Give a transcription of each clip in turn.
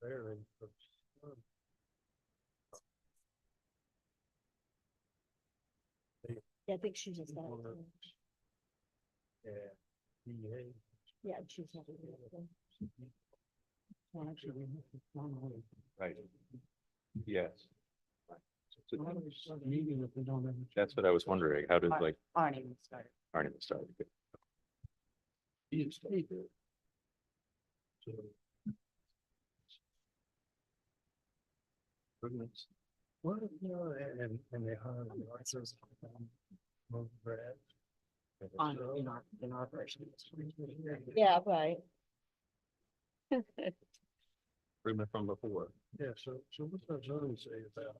Very. Yeah, I think she's just got it. Yeah. Yeah, she's not. Right. Yes. That's what I was wondering. How did like Aren't even started. Arnie start? Well, you know, and they hire the artists. Brad. In our version. Yeah, right. Improvement from before. Yeah, so what's our zoning say about?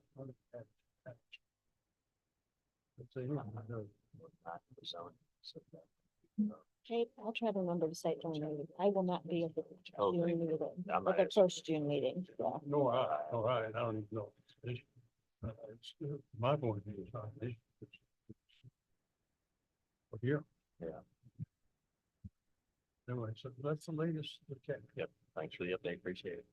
Okay, I'll try to remember to say it during the meeting. I will not be at the Okay. June meeting, I'm but the first June meeting. Yeah. No, all right, I don't even know. My point of view is not an issue. But here. Yeah. Anyway, so that's the latest. Okay. Yep. Thanks for the update. Appreciate it.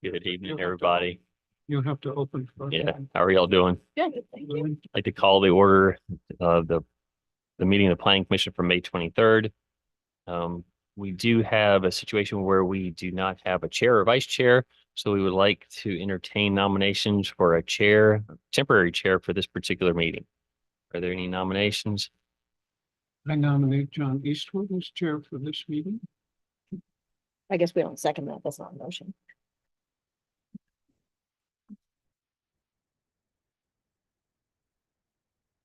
Good evening, everybody. You have to open. Yeah. How are y'all doing? Good, thank you. I'd like to call the order of the meeting of the Planning Commission for May 23rd. We do have a situation where we do not have a chair or vice chair, so we would like to entertain nominations for a chair, temporary chair for this particular meeting. Are there any nominations? I nominate John Eastwood as chair for this meeting. I guess we don't second that. That's not a motion.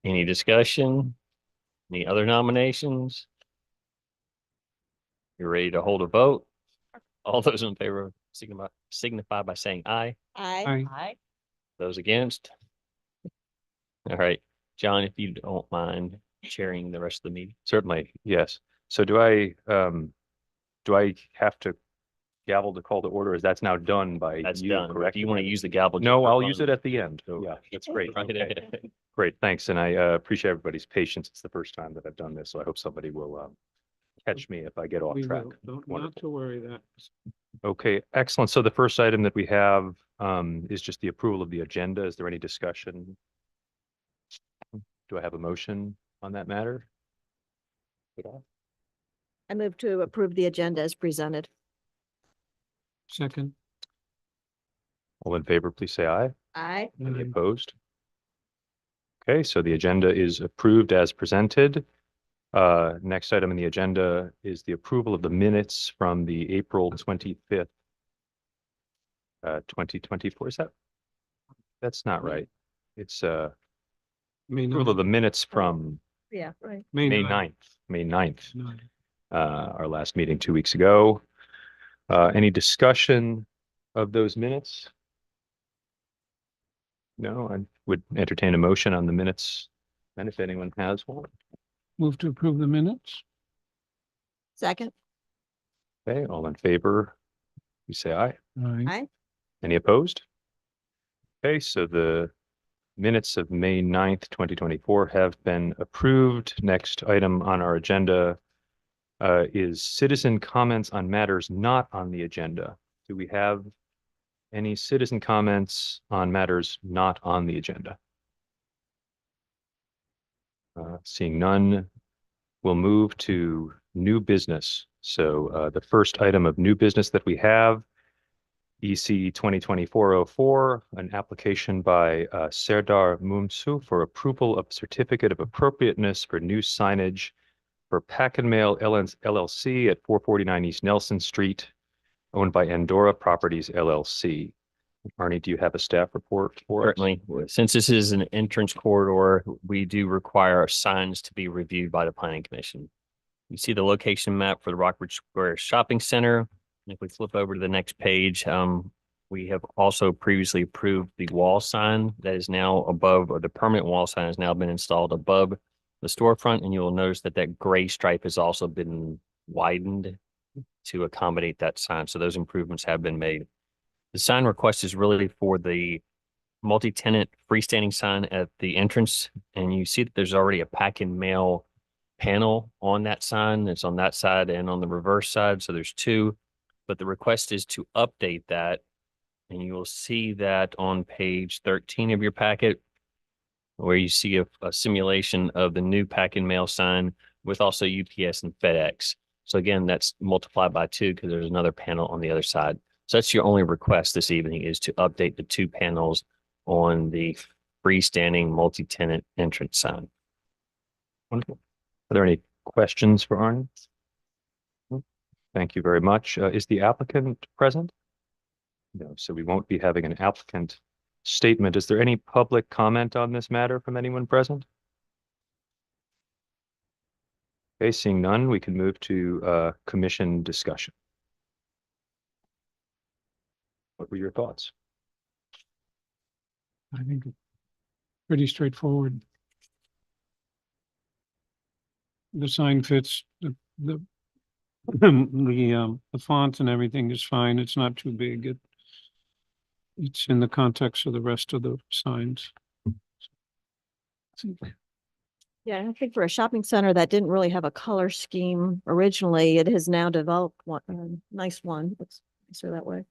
Any discussion? Any other nominations? You're ready to hold a vote? All those in favor signify by saying aye. Aye. Those against? All right, John, if you don't mind chairing the rest of the meeting. Certainly, yes. So do I have to gavel to call to order? Is that's now done by That's you, done. correct? If you want to use the gavel. No, just I'll click use on it at the end. Oh, Yeah, that's great. right. Okay. Great, thanks. And I appreciate everybody's patience. It's the first time that I've done this, so I hope somebody will catch me if I get off track. Not to worry that. Okay, excellent. So the first item that we have is just the approval of the agenda. Is there any discussion? Do I have a motion on that matter? I move to approve the agenda as presented. Second. All in favor, please say aye. Aye. Any opposed? Okay, so the agenda is approved as presented. Next item on the agenda is the approval of the minutes from the April 25th, 2024. Is that? That's not right. It's approval of the minutes from Yeah, right. May 9th, our last meeting 2 weeks ago. Any discussion of those minutes? No, I would entertain a motion on the minutes, and if anyone has one. Move to approve the minutes. Second. Okay, all in favor, you say aye. Aye. Any opposed? Okay, so the minutes of May 9th, 2024 have been approved. Next item on our agenda is citizen comments on matters not on the agenda. Do we have any citizen comments on matters not on the agenda? Seeing none, we'll move to new business. So the first item of new business that we have, EC 2024-04, an application by Serdar Mumsu for approval of certificate of appropriateness for new signage for Pack and Mail LLC at 449 East Nelson Street, owned by Andorra Properties LLC. Arnie, do you have a staff report for us? Certainly. Since this is an entrance corridor, we do require signs to be reviewed by the Planning Commission. You see the location map for the Rockbridge Square Shopping Center. If we flip over to the next page, we have also previously approved the wall sign that is now above, or the permanent wall sign has now been installed above the storefront, and you will notice that that gray stripe has also been widened to accommodate that sign. So those improvements have been made. The sign request is really for the multi-tenant freestanding sign at the entrance, and you see that there's already a Pack and Mail panel on that sign. It's on that side and on the reverse side. So there's two, but the request is to update that. And you will see that on page 13 of your packet, where you see a simulation of the new pack and mail sign with also UPS and FedEx. So again, that's multiplied by two because there's another panel on the other side. So that's your only request this evening, is to update the two panels on the freestanding multi-tenant entrance sign. Wonderful. Are there any questions for Arnie? Thank you very much. Is the applicant present? No, so we won't be having an applicant statement. Is there any public comment on this matter from anyone present? Okay, seeing none, we can move to commission discussion. What were your thoughts? I think it's pretty straightforward. The sign fits the the font and everything is fine. It's not too big. It's in the context of the rest of the signs. Yeah, I think for a shopping center that didn't really have a color scheme originally, it has now developed one, nice one. Looks nicer that way.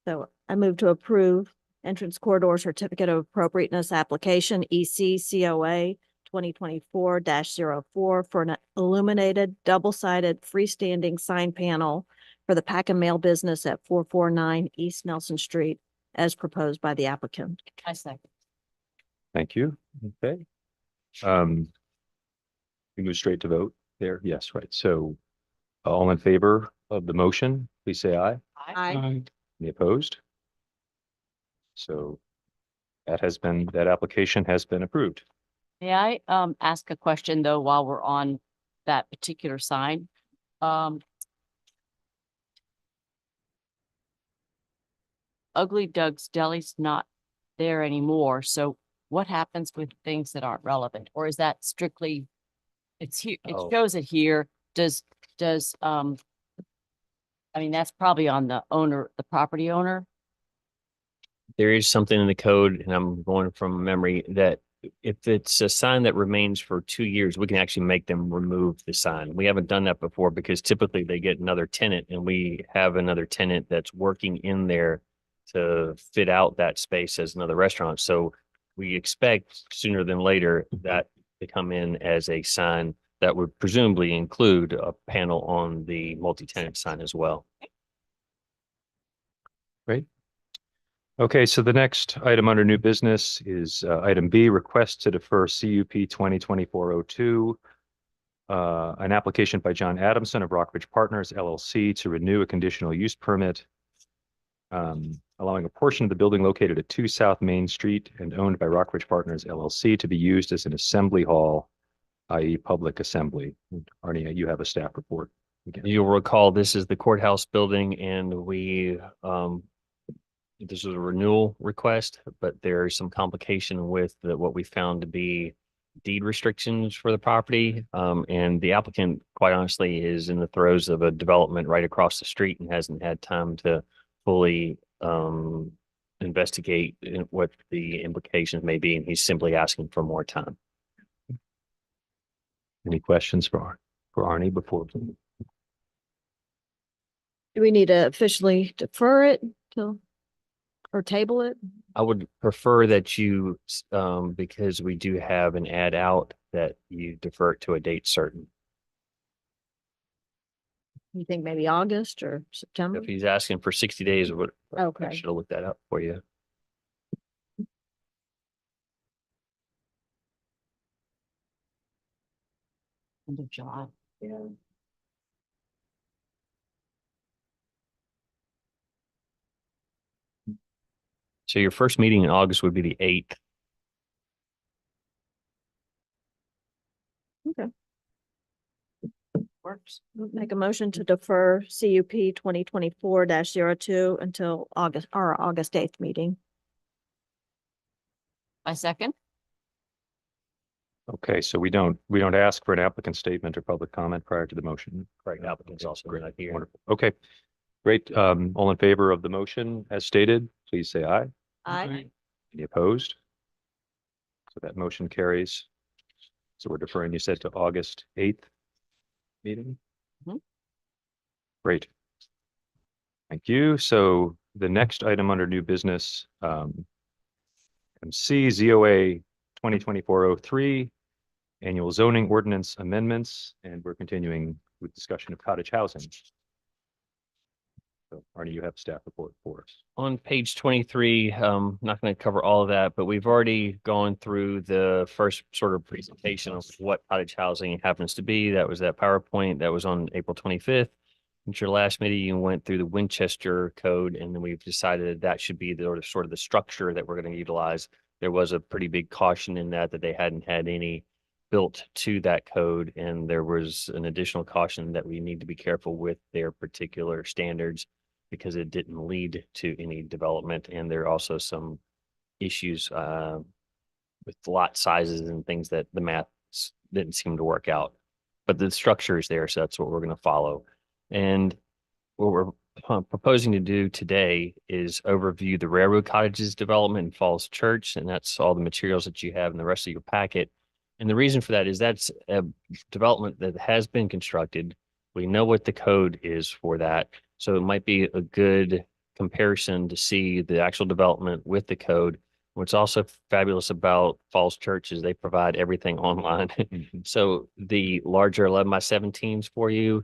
So I move to approve entrance corridor certificate of appropriateness application EC COA 2024-04 for an illuminated double-sided freestanding sign panel for the pack and mail business at 449 East Nelson Street as proposed by the applicant. I second. Thank you. Okay. We move straight to vote there. Yes, right. So all in favor of the motion, please say aye. Aye. Any opposed? So that application has been approved. May I ask a question though, while we're on that particular sign? Ugly Doug's Deli's not there anymore, so what happens with things that aren't relevant? Or is that strictly, it's here, it Oh. shows it here, I mean, that's probably on the owner, the property owner? There is something in the code, and I'm going from memory, that if it's a sign that remains for 2 years, we can actually make them remove the sign. We haven't done that before because typically they get another tenant and we have another tenant that's working in there to fit out that space as another restaurant. So we expect sooner than later that to come in as a sign that would presumably include a panel on the multi-tenant sign as well. Great. Okay, so the next item under new business is item B, request to defer CUP 2024-02. An application by John Adamson of Rockridge Partners LLC to renew a conditional use permit, allowing a portion of the building located at 2 South Main Street and owned by Rockridge Partners LLC to be used as an assembly hall, i.e. public assembly. Arnie, you have a staff report. Again. You'll recall this is the courthouse building, and we this was a renewal request, but there is some complication with what we found to be deed restrictions for the property. And the applicant, quite honestly, is in the throes of a development right across the street and hasn't had time to fully investigate what the implications may be. And he's simply asking for more time. Any questions for Arnie before? Do we need to officially defer it till, or table it? I would prefer that you, because we do have an ad out, that you defer it to a date certain. You think maybe August or September? If he's asking for 60 days, I Okay. should have looked that up for you. End of July. Yeah. So your first meeting in August would be the 8th. Okay. Works. Make a motion to defer CUP 2024-02 until August, our August 8th meeting. I second. Okay, so we don't ask for an applicant statement or public comment prior to the motion. Correct. Applicant's also Great. not here. Wonderful. Okay, great. All in favor of the motion as stated, please say aye. Aye. Any opposed? So that motion carries. So we're deferring, you said, to August 8th meeting? Mhm. Great. Thank you. So the next item under new business, MC ZOA 2024-03, annual zoning ordinance amendments, and we're continuing with discussion of cottage housing. So Arnie, you have staff report for us. On page 23, not going to cover all of that, but we've already gone through the first sort of presentation of what cottage housing happens to be. That was that PowerPoint that was on April 25th. At your last meeting, you went through the Winchester code, and then we've decided that should be the sort of the structure that we're going to utilize. There was a pretty big caution in that they hadn't had any built to that code, and there was an additional caution that we need to be careful with their particular standards because it didn't lead to any development. And there are also some issues with lot sizes and things that the math didn't seem to work out. But the structure is there, so that's what we're going to follow. And what we're proposing to do today is overview the railroad cottages development in Falls Church, and that's all the materials that you have in the rest of your packet. And the reason for that is that's a development that has been constructed. We know what the code is for that. So it might be a good comparison to see the actual development with the code. What's also fabulous about Falls Church is they provide everything online. So the larger 11x17s for you,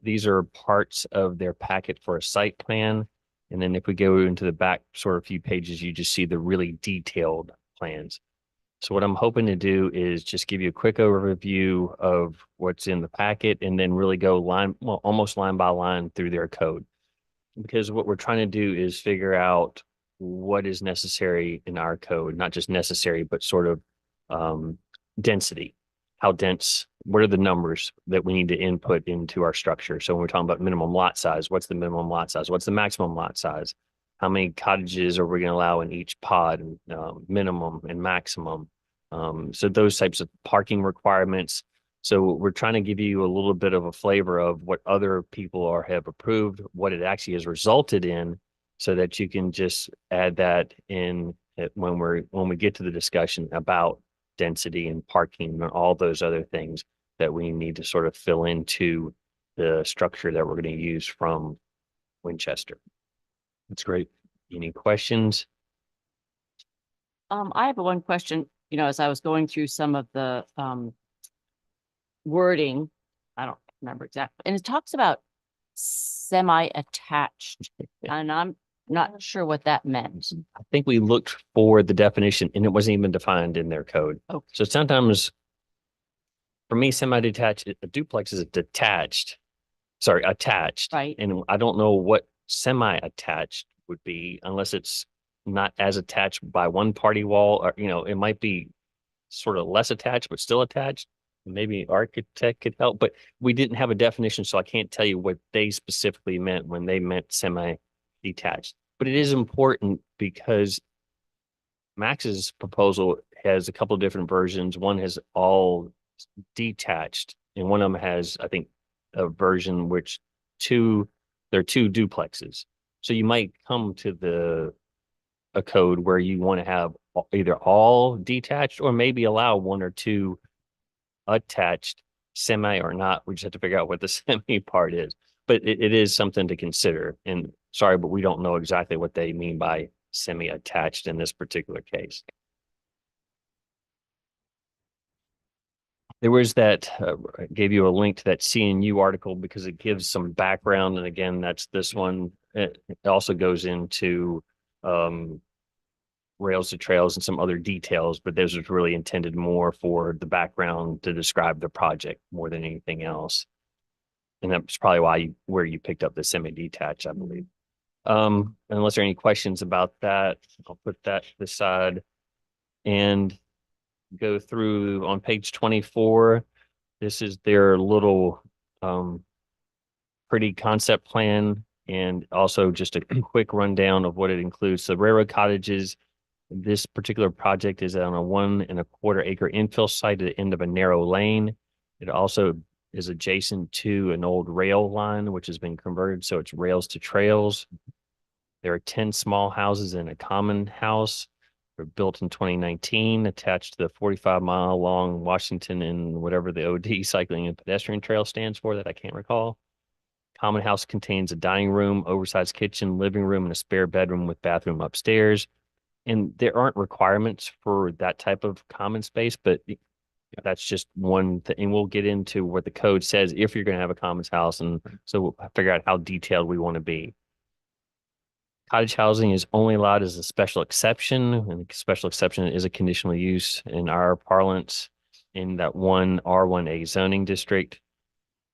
these are parts of their packet for a site plan. And then if we go into the back sort of few pages, you just see the really detailed plans. So what I'm hoping to do is just give you a quick overview of what's in the packet and then really go almost line by line through their code. Because what we're trying to do is figure out what is necessary in our code, not just necessary, but sort of density. How dense, what are the numbers that we need to input into our structure? So when we're talking about minimum lot size, what's the minimum lot size? What's the maximum lot size? How many cottages are we going to allow in each pod, minimum and maximum? So those types of parking requirements. So we're trying to give you a little bit of a flavor of what other people have approved, what it actually has resulted in, so that you can just add that in when we get to the discussion about density and parking and all those other things that we need to sort of fill into the structure that we're going to use from Winchester. That's great. Any questions? I have one question, as I was going through some of the wording, I don't remember exactly, and it talks about semi-attached, and I'm not sure what that meant. I think we looked for the definition and it wasn't even defined in their code. Okay. So sometimes for me, semi-detached, a duplex is attached. Right. And I don't know what semi-attached would be unless it's not as attached by one party wall, or, it might be sort of less attached, but still attached. Maybe architect could help, but we didn't have a definition. So I can't tell you what they specifically meant when they meant semi-detached. But it is important because Max's proposal has a couple of different versions. One has all detached, and one of them has, I think, a version which there are two duplexes. So you might come to a code where you want to have either all detached or maybe allow one or two attached, semi or not. We just have to figure out what the semi part is. But it is something to consider. And sorry, but we don't know exactly what they mean by semi-attached in this particular case. There was that, I gave you a link to that CNU article because it gives some background. And again, that's this one. It also goes into rails to trails and some other details, but this was really intended more for the background to describe the project more than anything else. And that's probably where you picked up the semi-detached, I believe. Unless there are any questions about that, I'll put that aside and go through on page 24. This is their little pretty concept plan and also just a quick rundown of what it includes. So railroad cottages, this particular project is on a 1.25 acre infill site at the end of a narrow lane. It also is adjacent to an old rail line, which has been converted. So it's rails to trails. There are 10 small houses and a common house. Were built in 2019, attached to the 45-mile long Washington and whatever the OD cycling and pedestrian trail stands for that I can't recall. Common house contains a dining room, oversized kitchen, living room, and a spare bedroom with bathroom upstairs. And there aren't requirements for that type of common space, but that's just one thing. And we'll get into what the code says if you're going to have a commons house. And so we'll figure out how detailed we want to be. Cottage housing is only allowed as a special exception, and the special exception is a conditional use in our parlance in that one R1A zoning district.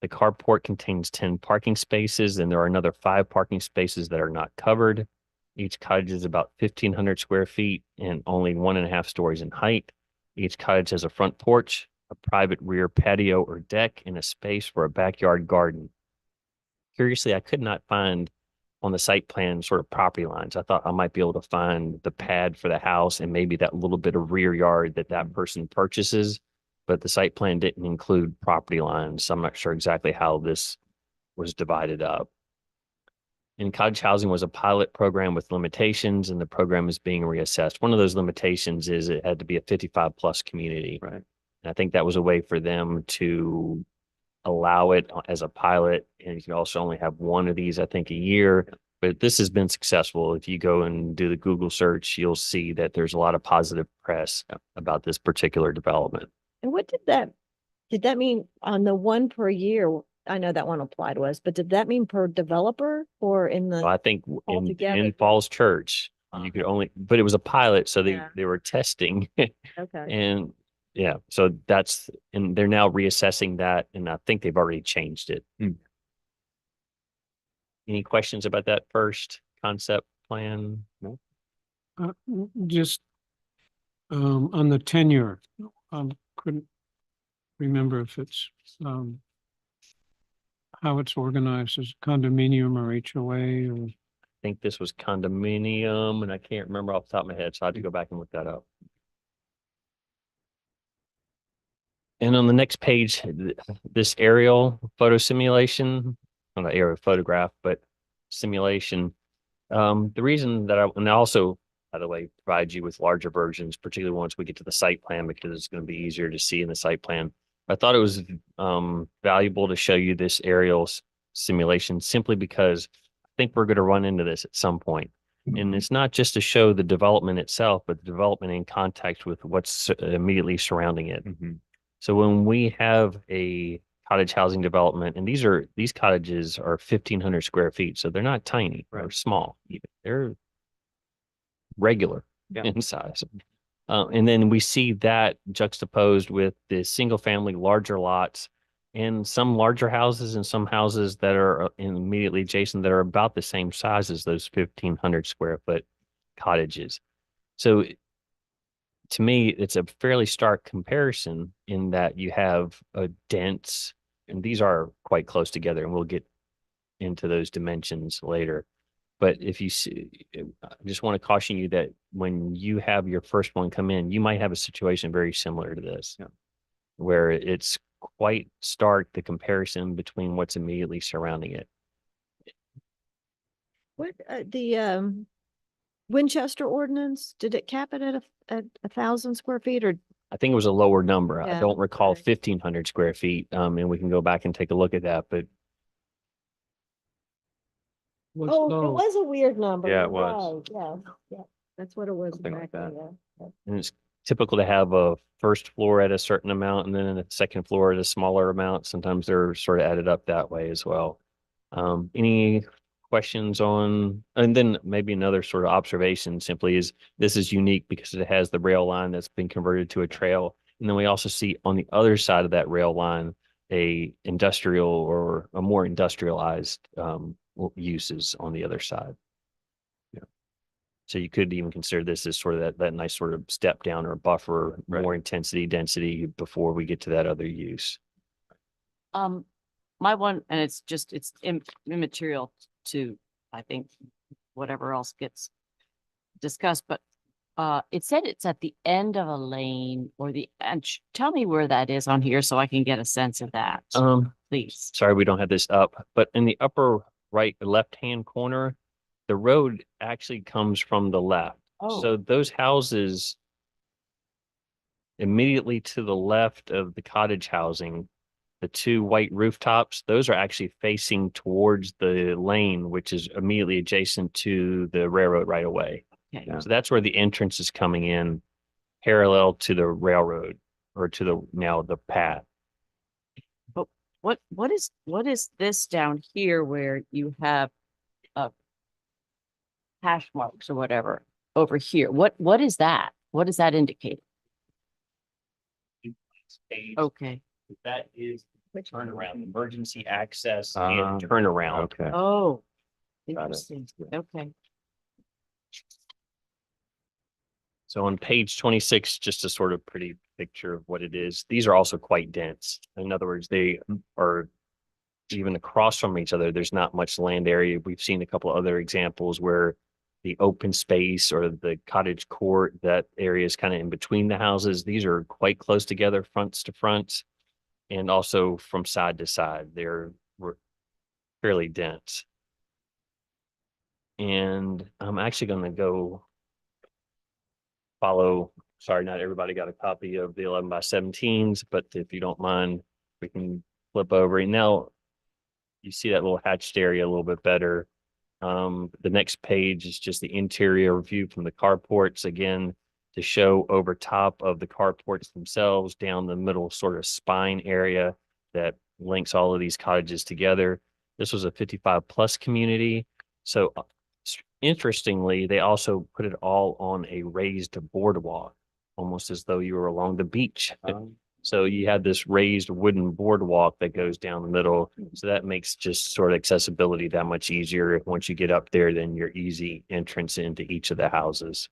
The carport contains 10 parking spaces, and there are another 5 parking spaces that are not covered. Each cottage is about 1,500 square feet and only 1.5 stories in height. Each cottage has a front porch, a private rear patio or deck, and a space for a backyard garden. Curiously, I could not find on the site plan sort of property lines. I thought I might be able to find the pad for the house and maybe that little bit of rear yard that that person purchases, but the site plan didn't include property lines. So I'm not sure exactly how this was divided up. And cottage housing was a pilot program with limitations, and the program is being reassessed. One of those limitations is it had to be a 55+ community. Right. And I think that was a way for them to allow it as a pilot, and you can also only have one of these, I think, a year. But this has been successful. If you go and do the Google search, you'll see that there's a lot of positive press about this particular development. And what did that mean on the one per year? I know that one applied to us, but did that mean per developer or in So the? I think Altogether. in Falls Church, you could only, but it was a pilot, so Yeah. they were testing. Okay. And yeah, so that's, and they're now reassessing that, and I think they've already changed it. Any questions about that first concept plan? No? Just on the tenure, couldn't remember if it's how it's organized as condominium or HOA or. I think this was condominium, and I can't remember off the top of my head, so I had to go back and look that up. And on the next page, this aerial photo simulation, not an aerial photograph, but simulation. The reason that and I also, by the way, provide you with larger versions, particularly once we get to the site plan, because it's going to be easier to see in the site plan. I thought it was valuable to show you this aerial simulation simply because I think we're going to run into this at some point. And it's not just to show the development itself, but the development in context with what's immediately surrounding it. So when we have a cottage housing development, and these cottages are 1,500 square feet, so they're not tiny or small even. They're regular in size. And then we see that juxtaposed with the single family larger lots and some larger houses and some houses that are immediately adjacent that are about the same size as those 1,500 square foot cottages. So to me, it's a fairly stark comparison in that you have a dense, and these are quite close together, and we'll get into those dimensions later. But if you see, I just want to caution you that when you have your first one come in, you might have a situation very similar to this, where it's quite stark, the comparison between what's immediately surrounding it. What the Winchester ordinance, did it cap it at 1,000 square feet or? I think it was a lower number. I Yeah, don't recall right. 1,500 square feet. And we can go back and take a look at that, but Oh, it was a weird number. Yeah, you're it was. right. Yeah, that's what it was Something like exactly. that. Yeah. and it's typical to have a first floor at a certain amount and then a second floor at a smaller amount. Sometimes they're sort of added up that way as well. Any questions on, and then maybe another sort of observation simply is this is unique because it has the rail line that's been converted to a trail. And then we also see on the other side of that rail line, a industrial or a more industrialized uses on the other side. So you could even consider this as sort of that nice sort of step down or buffer, more intensity, density before we get to that other use. My one, and it's immaterial to, I think, whatever else gets discussed, but it said it's at the end of a lane or tell me where that is on here so I can get a sense of that. Please. Sorry, we don't have this up, but in the upper right, left-hand corner, the road actually comes from the left. Oh, So those houses immediately to the left of the cottage housing, the two white rooftops, those are actually facing towards the lane, which is immediately adjacent to the railroad right away. okay. Yeah. So that's where the entrance is coming in parallel to the railroad or to the now the path. What is this down here where you have hash marks or whatever over here? What is that? What does that indicate? Okay. That is Which- turnaround, emergency access Ah, and turnaround. Okay. Oh, Got it. interesting. Okay. So on page 26, just a sort of pretty picture of what it is. These are also quite dense. In other words, they are even across from each other. There's not much land area. We've seen a couple of other examples where the open space or the cottage court, that area is kind of in between the houses. These are quite close together, fronts to fronts, and also from side to side. They're fairly dense. And I'm actually going to go follow. Sorry, not everybody got a copy of the 11 by 17s, but if you don't mind, we can flip over. And now you see that little hatched area a little bit better. The next page is just the interior view from the carports again to show over top of the carports themselves down the middle sort of spine area that links all of these cottages together. This was a 55 plus community. So interestingly, they also put it all on a raised boardwalk, almost as though you were along the beach. So you have this raised wooden boardwalk that goes down the middle. So that makes just sort of accessibility that much easier. Once you get up there, then your easy entrance into each of the houses.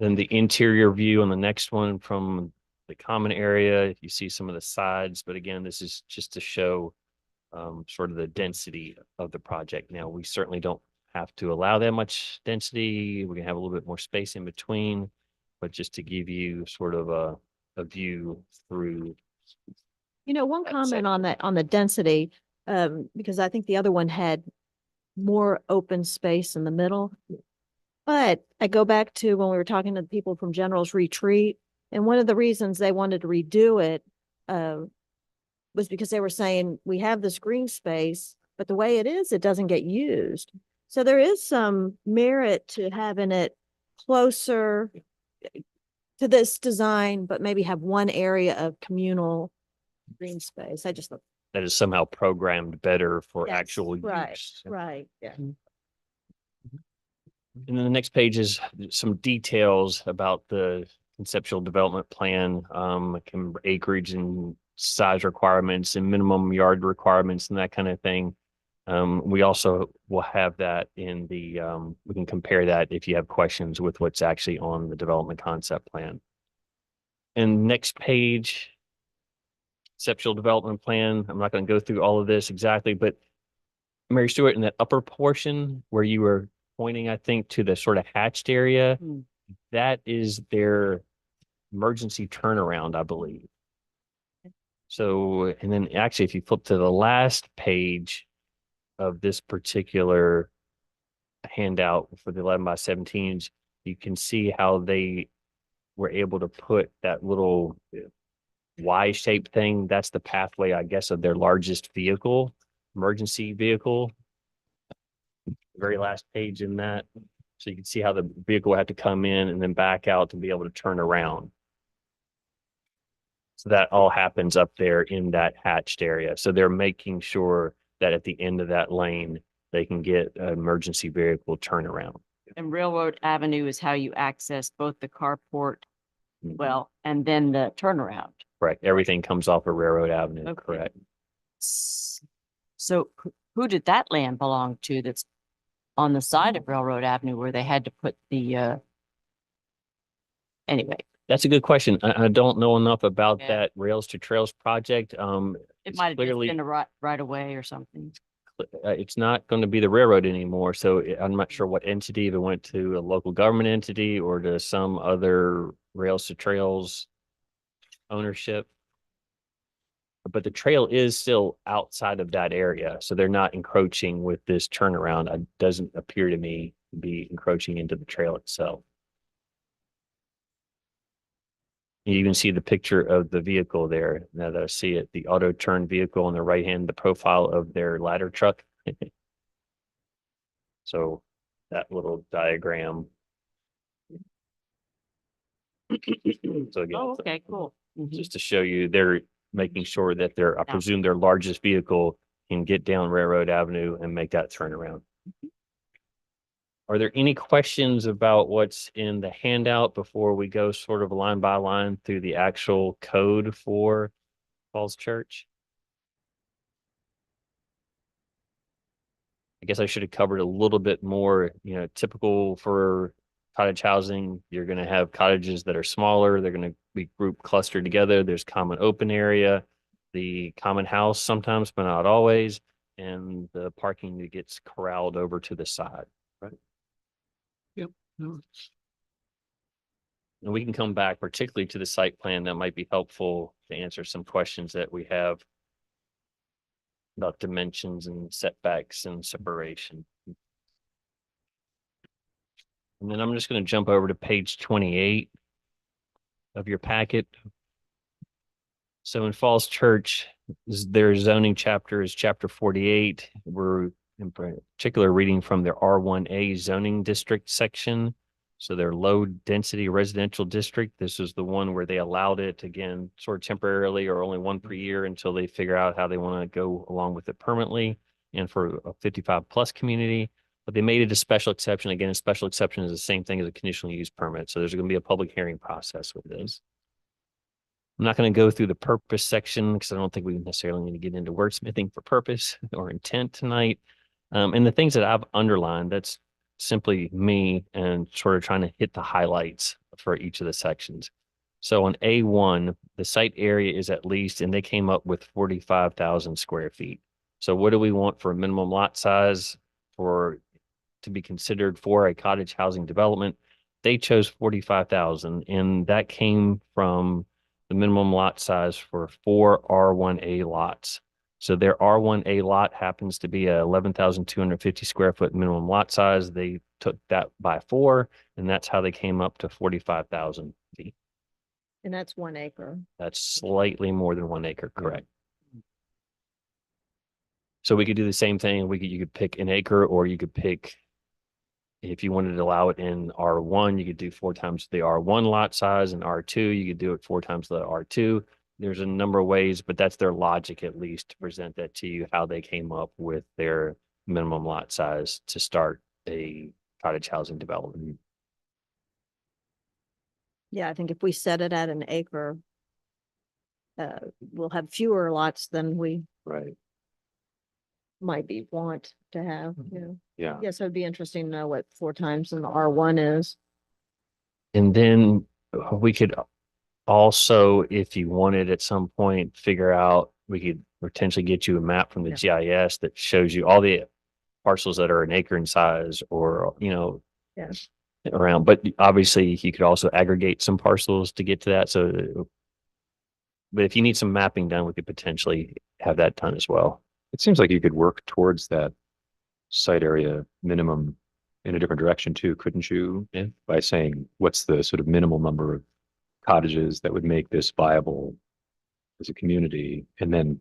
Then the interior view on the next one from the common area, you see some of the sides, but again, this is just to show sort of the density of the project. Now, we certainly don't have to allow that much density. We can have a little bit more space in between, but just to give you sort of a view through. You know, one That's comment it. on that, on the density, because I think the other one had more open space in the middle. But I go back to when we were talking to the people from General's Retreat, and one of the reasons they wanted to redo it, was because they were saying, we have this green space, but the way it is, it doesn't get used. So there is some merit to having it closer to this design, but maybe have one area of communal green space. I just thought. That is somehow programmed better for Yes, actual right, use. right, yeah. And then the next page is some details about the conceptual development plan, acreage and size requirements and minimum yard requirements and that kind of thing. We also will have that in the, we can compare that if you have questions with what's actually on the development concept plan. And next page, conceptual development plan. I'm not going to go through all of this exactly, but Mary Stewart, in that upper portion where you were pointing, I think, to the sort of hatched area, Hmm. that is their emergency turnaround, I believe. So, and then actually, if you flip to the last page of this particular handout for the 11 by 17s, you can see how they were able to put that little Y-shaped thing. That's the pathway, I guess, of their largest vehicle, emergency vehicle. Very last page in that. So you can see how the vehicle had to come in and then back out to be able to turn around. So that all happens up there in that hatched area. So they're making sure that at the end of that lane, they can get an emergency vehicle turnaround. And Railroad Avenue is how you access both the carport, well, and then the turnaround. Correct. Everything comes off of Railroad Avenue. Okay. Correct. So who did that land belong to that's on the side of Railroad Avenue where they had to put the, anyway, That's a good question. I don't know enough about Yeah. that Rails to Trails project. it It's might have just clearly, been a right away or something. it's not going to be the railroad anymore. So I'm not sure what entity, if it went to a local government entity or to some other Rails to Trails ownership. But the trail is still outside of that area. So they're not encroaching with this turnaround. It doesn't appear to me be encroaching into the trail itself. You even see the picture of the vehicle there. Now that I see it, the auto turn vehicle on the right hand, the profile of their ladder truck. So that little diagram. So again, Oh, okay, cool. Mhm. just to show you, they're making sure that I presume their largest vehicle can get down Railroad Avenue and make that turnaround. Are there any questions about what's in the handout before we go sort of line by line through the actual code for Falls Church? I guess I should have covered a little bit more, typical for cottage housing. You're going to have cottages that are smaller. They're going to be grouped clustered together. There's common open area, the common house sometimes, but not always, and the parking that gets corralled over to the side. No, And we can come back particularly to the site plan. That might be helpful to answer some questions that we have about dimensions and setbacks and separation. And then I'm just going to jump over to page 28 of your packet. So in Falls Church, their zoning chapter is chapter 48. We're in particular reading from their R1A zoning district section. So their low density residential district. This is the one where they allowed it again, sort of temporarily or only one per year until they figure out how they want to go along with it permanently and for a 55 plus community. But they made it a special exception. Again, a special exception is the same thing as a conditional use permit. So there's going to be a public hearing process with this. I'm not going to go through the purpose section because I don't think we necessarily need to get into wordsmithing for purpose or intent tonight. And the things that I've underlined, that's simply me and sort of trying to hit the highlights for each of the sections. So on A1, the site area is at least, and they came up with 45,000 square feet. So what do we want for a minimum lot size to be considered for a cottage housing development? They chose 45,000, and that came from the minimum lot size for 4 R1A lots. So their R1A lot happens to be a 11,250 square foot minimum lot size. They took that by 4, and that's how they came up to 45,000 feet. And that's 1 acre. That's slightly more than 1 acre, correct? So we could do the same thing. You could pick an acre, or you could pick, if you wanted to allow it in R1, you could do 4 times the R1 lot size, and R2, you could do it 4 times the R2. There's a number of ways, but that's their logic, at least, to present that to you, how they came up with their minimum lot size to start a cottage housing development. Yeah, I think if we set it at an acre, we'll have fewer lots than we Right. might want to have. Yeah. Yes, it'd be interesting to know what 4 times in the R1 is. And then we could also, if you wanted at some point, figure out, we could potentially get you a map from the GIS that shows you all the parcels that are an acre in size, or, Yeah. around, but obviously you could also aggregate some parcels to get to that. So, but if you need some mapping done, we could potentially have that done as well. It seems like you could work towards that site area minimum in a different direction too, couldn't you? Yeah. By saying, what's the sort of minimal number of cottages that would make this viable as a community? And then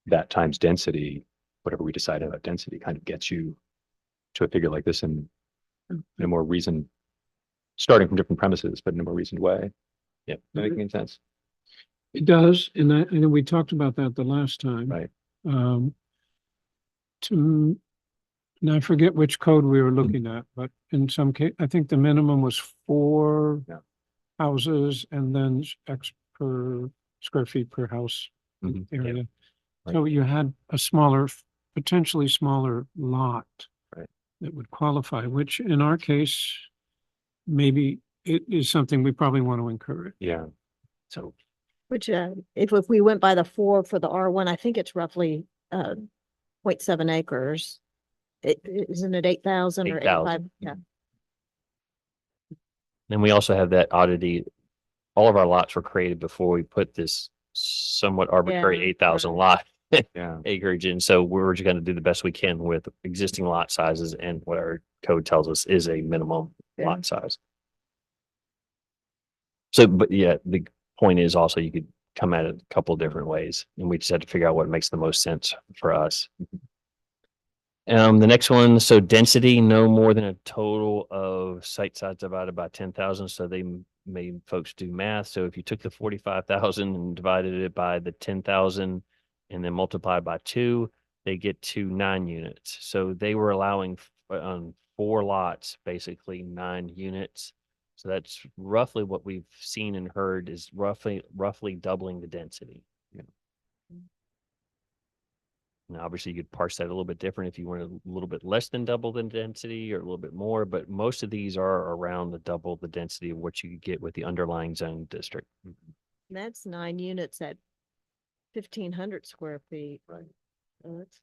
that times density, whatever we decide about density, kind of gets you to a figure like this in a more reasoned, starting from different premises, but in a more reasoned way. Yeah. That making any sense? it does, and we talked about that the last time. Right. And I forget which code we were looking at, but in some case, I think the minimum was 4 houses and then X per square feet per house Mhm. area. Right. So you had a potentially smaller lot Right. that would qualify, which in our case, maybe it is something we probably want to encourage. Yeah. So Which, if we went by the 4 for the R1, I think it's roughly 0.7 acres. Isn't it 8,000 or 8,000. 85? Yeah. then we also have that oddity. All of our lots were created before we put this somewhat arbitrary Yeah, 8,000 right. lot Yeah. acreage. And so we're just going to do the best we can with existing lot sizes and what our code tells us is a minimum Yeah. lot size. So, but yeah, the point is also you could come at it a couple of different ways, and we just had to figure out what makes the most sense for us. The next one, so density, no more than a total of site size divided by 10,000. So they made folks do math. So if you took the 45,000 and divided it by the 10,000 and then multiplied by 2, they get to 9 units. So they were allowing on 4 lots, basically 9 units. So that's roughly what we've seen and heard is roughly doubling the density. Now, obviously, you could parse that a little bit different if you want a little bit less than double the density or a little bit more, but most of these are around the double the density of what you get with the underlying zone district. That's 9 units at 1,500 square feet. Right. That's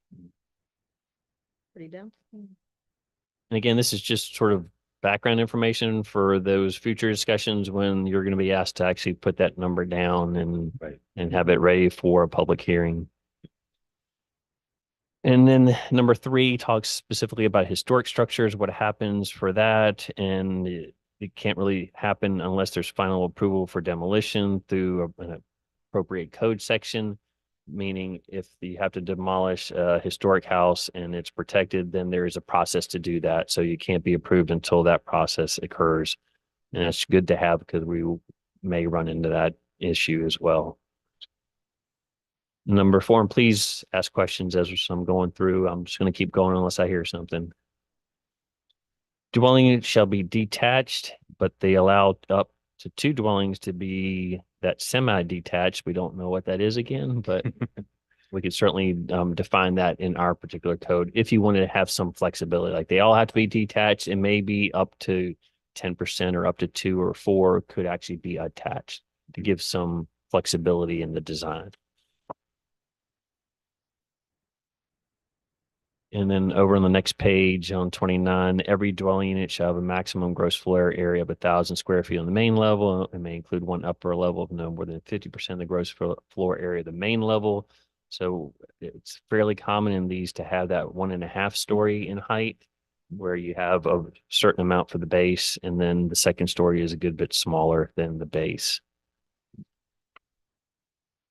pretty down. And again, this is just sort of background information for those future discussions when you're going to be asked to actually put that number down and have it ready for a public hearing. And then number 3 talks specifically about historic structures, what happens for that. And it can't really happen unless there's final approval for demolition through an appropriate code section, meaning if you have to demolish a historic house and it's protected, then there is a process to do that. So you can't be approved until that process occurs. And that's good to have because we may run into that issue as well. Number 4, and please ask questions as I'm going through. I'm just going to keep going unless I hear something. Dwelling units shall be detached, but they allow up to 2 dwellings to be that semi-detached. We don't know what that is again, but we could certainly define that in our particular code if you wanted to have some flexibility. Like they all have to be detached and maybe up to 10% or up to 2 or 4 could actually be attached to give some flexibility in the design. And then over on the next page on 29, every dwelling unit shall have a maximum gross floor area of 1,000 square feet on the main level. It may include one upper level of no more than 50% of the gross floor area of the main level. So it's fairly common in these to have that 1.5 story in height, where you have a certain amount for the base, and then the second story is a good bit smaller than the base.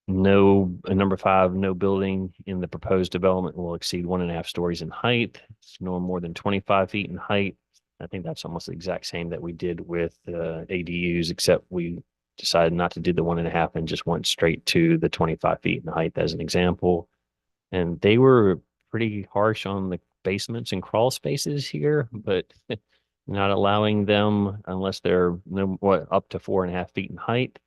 Number 5, no building in the proposed development will exceed 1.5 stories in height, no more than 25 feet in height. I think that's almost the exact same that we did with ADUs, except we decided not to do the 1.5 and just went straight to the 25 feet in height as an example. And they were pretty harsh on the basements and crawl spaces here, but not allowing them unless they're up to 4.5 feet in height.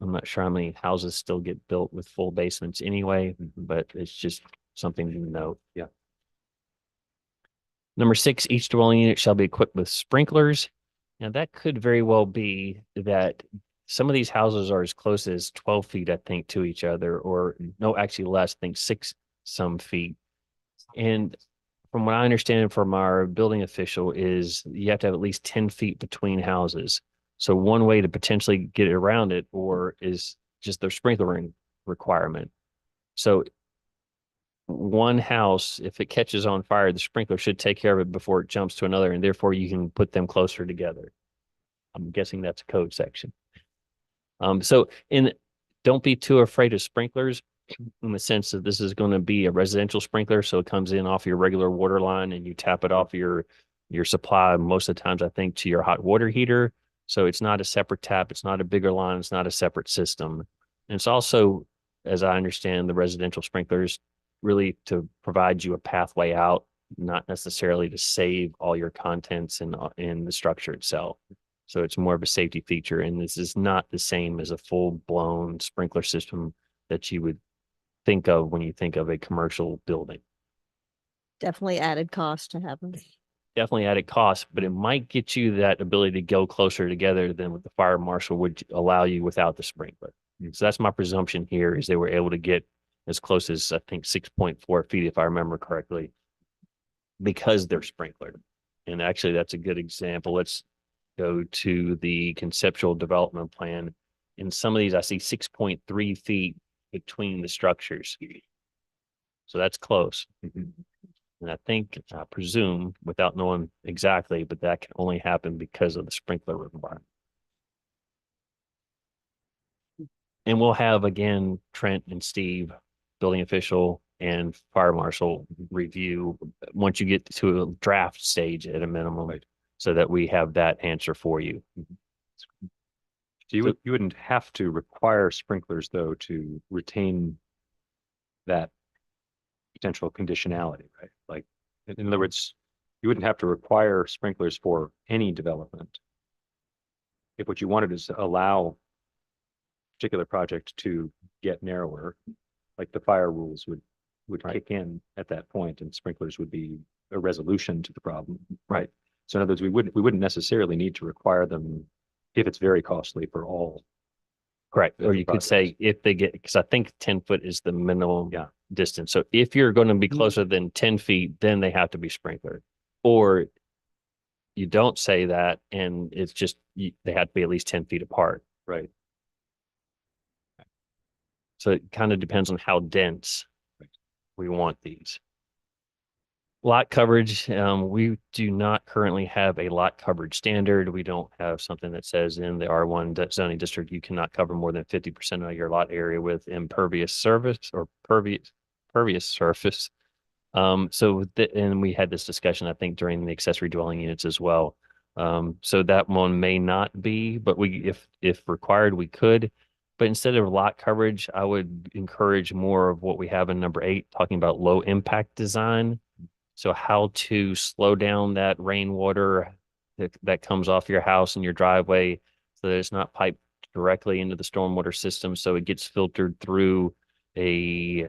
I'm not sure how many houses still get built with full basements anyway, but it's just something to note. Yeah. Number 6, each dwelling unit shall be equipped with sprinklers. Now that could very well be that some of these houses are as close as 12 feet, I think, to each other, or no, actually less, I think 6 some feet. And from what I understand from our building official is you have to have at least 10 feet between houses. So one way to potentially get around it or is just their sprinkler requirement. So one house, if it catches on fire, the sprinkler should take care of it before it jumps to another, and therefore you can put them closer together. I'm guessing that's a code section. Don't be too afraid of sprinklers in the sense that this is going to be a residential sprinkler. So it comes in off your regular water line and you tap it off your supply most of the times, I think, to your hot water heater. So it's not a separate tap. It's not a bigger line. It's not a separate system. And it's also, as I understand, the residential sprinklers really to provide you a pathway out, not necessarily to save all your contents in the structure itself. So it's more of a safety feature. And this is not the same as a full-blown sprinkler system that you would think of when you think of a commercial building. Definitely added cost to have them. Definitely added cost, but it might get you that ability to go closer together than what the fire marshal would allow you without the sprinkler. So that's my presumption here is they were able to get as close as I think 6.4 feet, if I remember correctly, because they're sprinklered. And actually that's a good example. Let's go to the conceptual development plan. In some of these, I see 6.3 feet between the structures. So that's close. And I think, I presume, without knowing exactly, but that can only happen because of the sprinkler requirement. And we'll have, again, Trent and Steve, building official and fire marshal review once you get to a draft stage at a minimum, Right. so that we have that answer for you. So you wouldn't have to require sprinklers though to retain that potential conditionality, right? Like, in other words, you wouldn't have to require sprinklers for any development. If what you wanted is to allow a particular project to get narrower, like the fire rules would Right. kick in at that point, and sprinklers would be a resolution to the problem. Right. So in other words, we wouldn't necessarily need to require them if it's very costly for all. Correct. of Or the you could say projects. if they get, because I think 10 foot is the minimum Yeah. distance. So if you're going to be closer than 10 feet, then they have to be sprinklered. Or you don't say that, and it's just, they have to be at least 10 feet apart. Right. So it kind of depends on how dense we want these. Lot coverage, we do not currently have a lot coverage standard. We don't have something that says in the R1 zoning district, you cannot cover more than 50% of your lot area with impervious surface or pervious surface. And we had this discussion, I think, during the accessory dwelling units as well. So that one may not be, but if required, we could. But instead of lot coverage, I would encourage more of what we have in number 8, talking about low impact design. So how to slow down that rainwater that comes off your house and your driveway, so that it's not piped directly into the stormwater system. So it gets filtered through a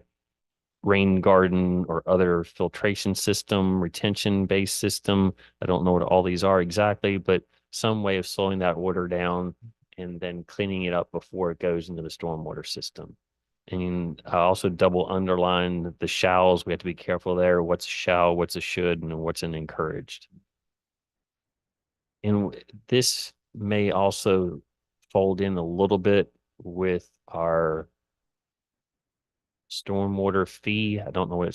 rain garden or other filtration system, retention based system. I don't know what all these are exactly, but some way of slowing that water down and then cleaning it up before it goes into the stormwater system. And I also double underline the shalls. We have to be careful there. What's a shall, what's a should, and what's an encouraged. And this may also fold in a little bit with our stormwater fee. I don't know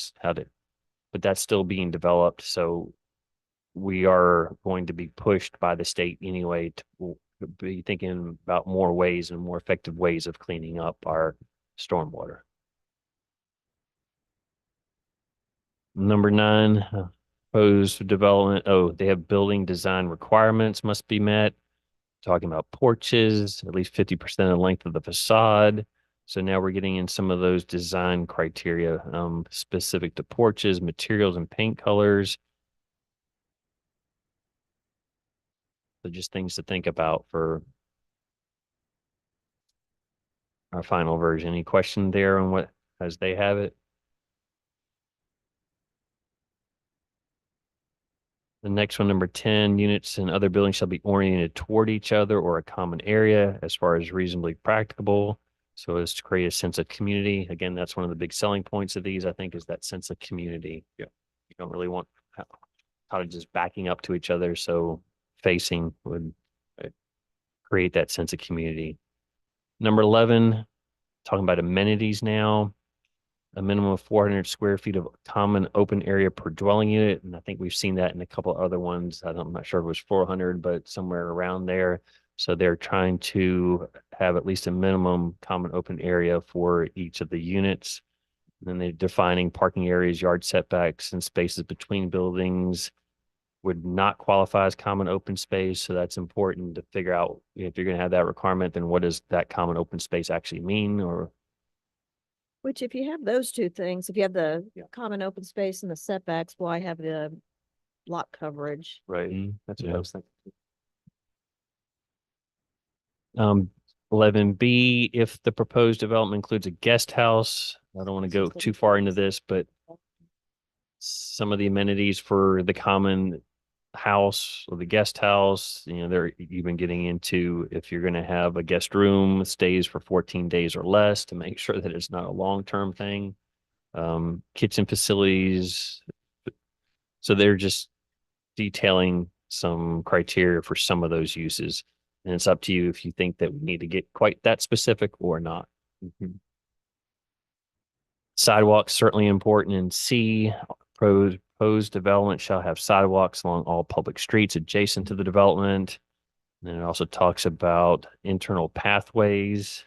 but that's still being developed. So we are going to be pushed by the state anyway to be thinking about more ways and more effective ways of cleaning up our stormwater. Number 9, proposed development. Oh, they have building design requirements must be met. Talking about porches, at least 50% of the length of the facade. So now we're getting in some of those design criteria specific to porches, materials, and paint colors. So just things to think about for our final version. Any question there on what, as they have it? The next one, number 10, units and other buildings shall be oriented toward each other or a common area as far as reasonably practicable. So as to create a sense of community. Again, that's one of the big selling points of these, I think, is that sense of community. Yeah. You don't really want cottages backing up to each other. So facing would create that sense of community. Number 11, talking about amenities now. A minimum of 400 square feet of common open area per dwelling unit. And I think we've seen that in a couple of other ones. I'm not sure if it was 400, but somewhere around there. So they're trying to have at least a minimum common open area for each of the units. And then they're defining parking areas, yard setbacks, and spaces between buildings would not qualify as common open space. So that's important to figure out if you're going to have that requirement, then what does that common open space actually mean? Or Which if you have those two things, if you have the common open space and the setbacks, why have the lot coverage? Right. That's what I was thinking. 11B, if the proposed development includes a guest house, I don't want to go too far into this, but some of the amenities for the common house or the guest house, they're even getting into if you're going to have a guest room, stays for 14 days or less to make sure that it's not a long-term thing. Kitchen facilities. So they're just detailing some criteria for some of those uses. And it's up to you if you think that we need to get quite that specific or not. Sidewalks certainly important. And C, proposed development shall have sidewalks along all public streets adjacent to the development. And it also talks about internal pathways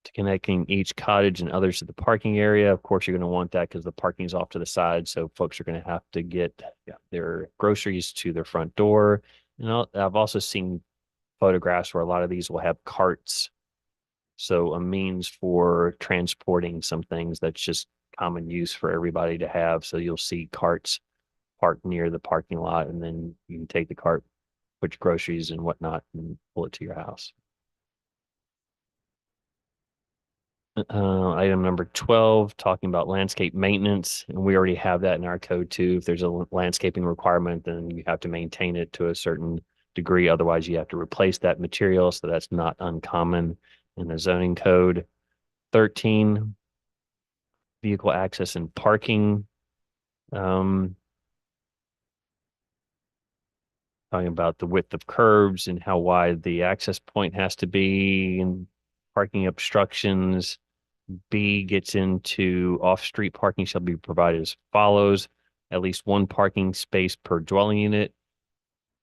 to connecting each cottage and others to the parking area. Of course, you're going to want that because the parking's off to the side. So folks are going to have to get their groceries to their front door. And I've also seen photographs where a lot of these will have carts. So a means for transporting some things that's just common use for everybody to have. So you'll see carts parked near the parking lot, and then you can take the cart, put your groceries and whatnot, and pull it to your house. Item number 12, talking about landscape maintenance, and we already have that in our code too. If there's a landscaping requirement, then you have to maintain it to a certain degree. Otherwise, you have to replace that material. So that's not uncommon in the zoning code. 13, vehicle access and parking. Talking about the width of curbs and how wide the access point has to be, and parking obstructions. B gets into off-street parking shall be provided as follows: at least one parking space per dwelling unit,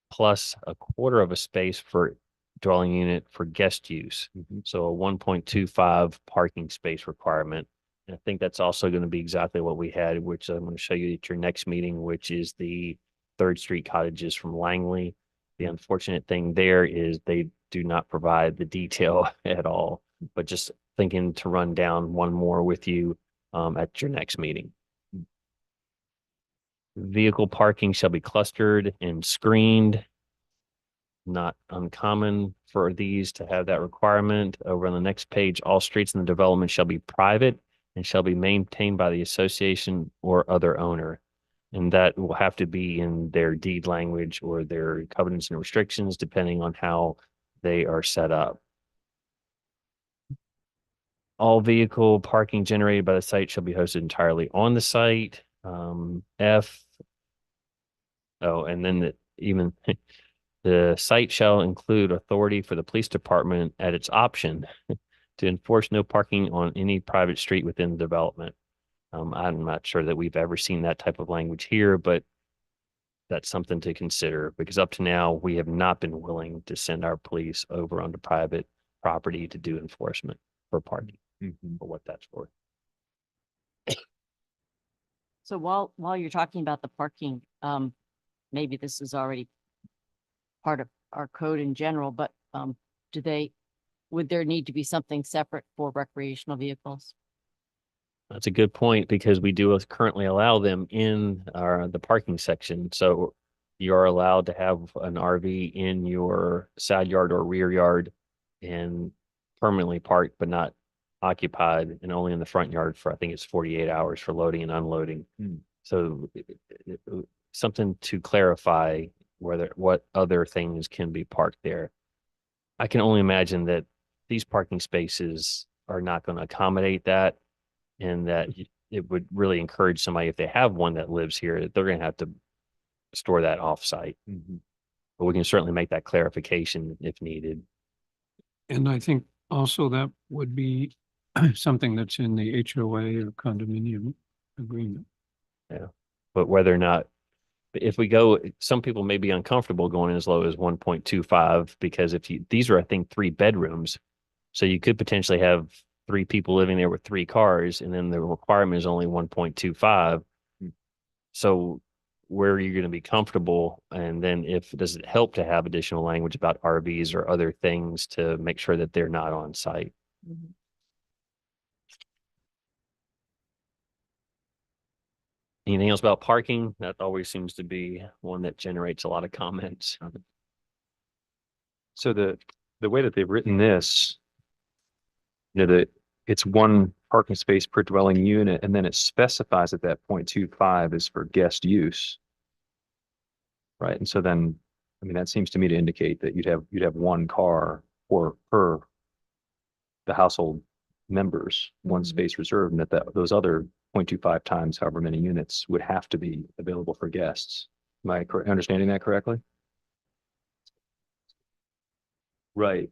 plus a quarter of a space for dwelling unit for guest use. So a 1.25 parking space requirement. And I think that's also going to be exactly what we had, which I'm going to show you at your next meeting, which is the 3rd Street cottages from Langley. The unfortunate thing there is they do not provide the detail at all, but just thinking to run down one more with you at your next meeting. Vehicle parking shall be clustered and screened. Not uncommon for these to have that requirement. Over on the next page, all streets in the development shall be private and shall be maintained by the association or other owner. And that will have to be in their deed language or their covenants and restrictions, depending on how they are set up. All vehicle parking generated by the site shall be hosted entirely on the site. F. Oh, and then even the site shall include authority for the police department at its option to enforce no parking on any private street within the development. I'm not sure that we've ever seen that type of language here, but that's something to consider, because up to now, we have not been willing to send our police over onto private property to do enforcement for parking, for what that's for. So while you're talking about the parking, maybe this is already part of our code in general, but would there need to be something separate for recreational vehicles? That's a good point, because we do currently allow them in the parking section. So you're allowed to have an RV in your side yard or rear yard and permanently parked, but not occupied, and only in the front yard for, I think it's 48 hours for loading and unloading. So something to clarify what other things can be parked there. I can only imagine that these parking spaces are not going to accommodate that, and that it would really encourage somebody, if they have one that lives here, they're going to have to store that off-site. But we can certainly make that clarification if needed. And I think also that would be something that's in the HOA or condominium agreement. But whether or not, if we go, some people may be uncomfortable going as low as 1.25, because these are, I think, 3 bedrooms. So you could potentially have 3 people living there with 3 cars, and then the requirement is only 1.25. So where are you going to be comfortable? And then does it help to have additional language about RVs or other things to make sure that they're not on site? Anything else about parking? That always seems to be one that generates a lot of comments. So the way that they've written this, that it's 1 parking space per dwelling unit, and then it specifies that 0.25 is for guest use. Right. And so then, I mean, that seems to me to indicate that you'd have 1 car per the household members, 1 space reserved, and that those other 0.25 times however many units would have to be available for guests. Am I understanding that correctly? Right.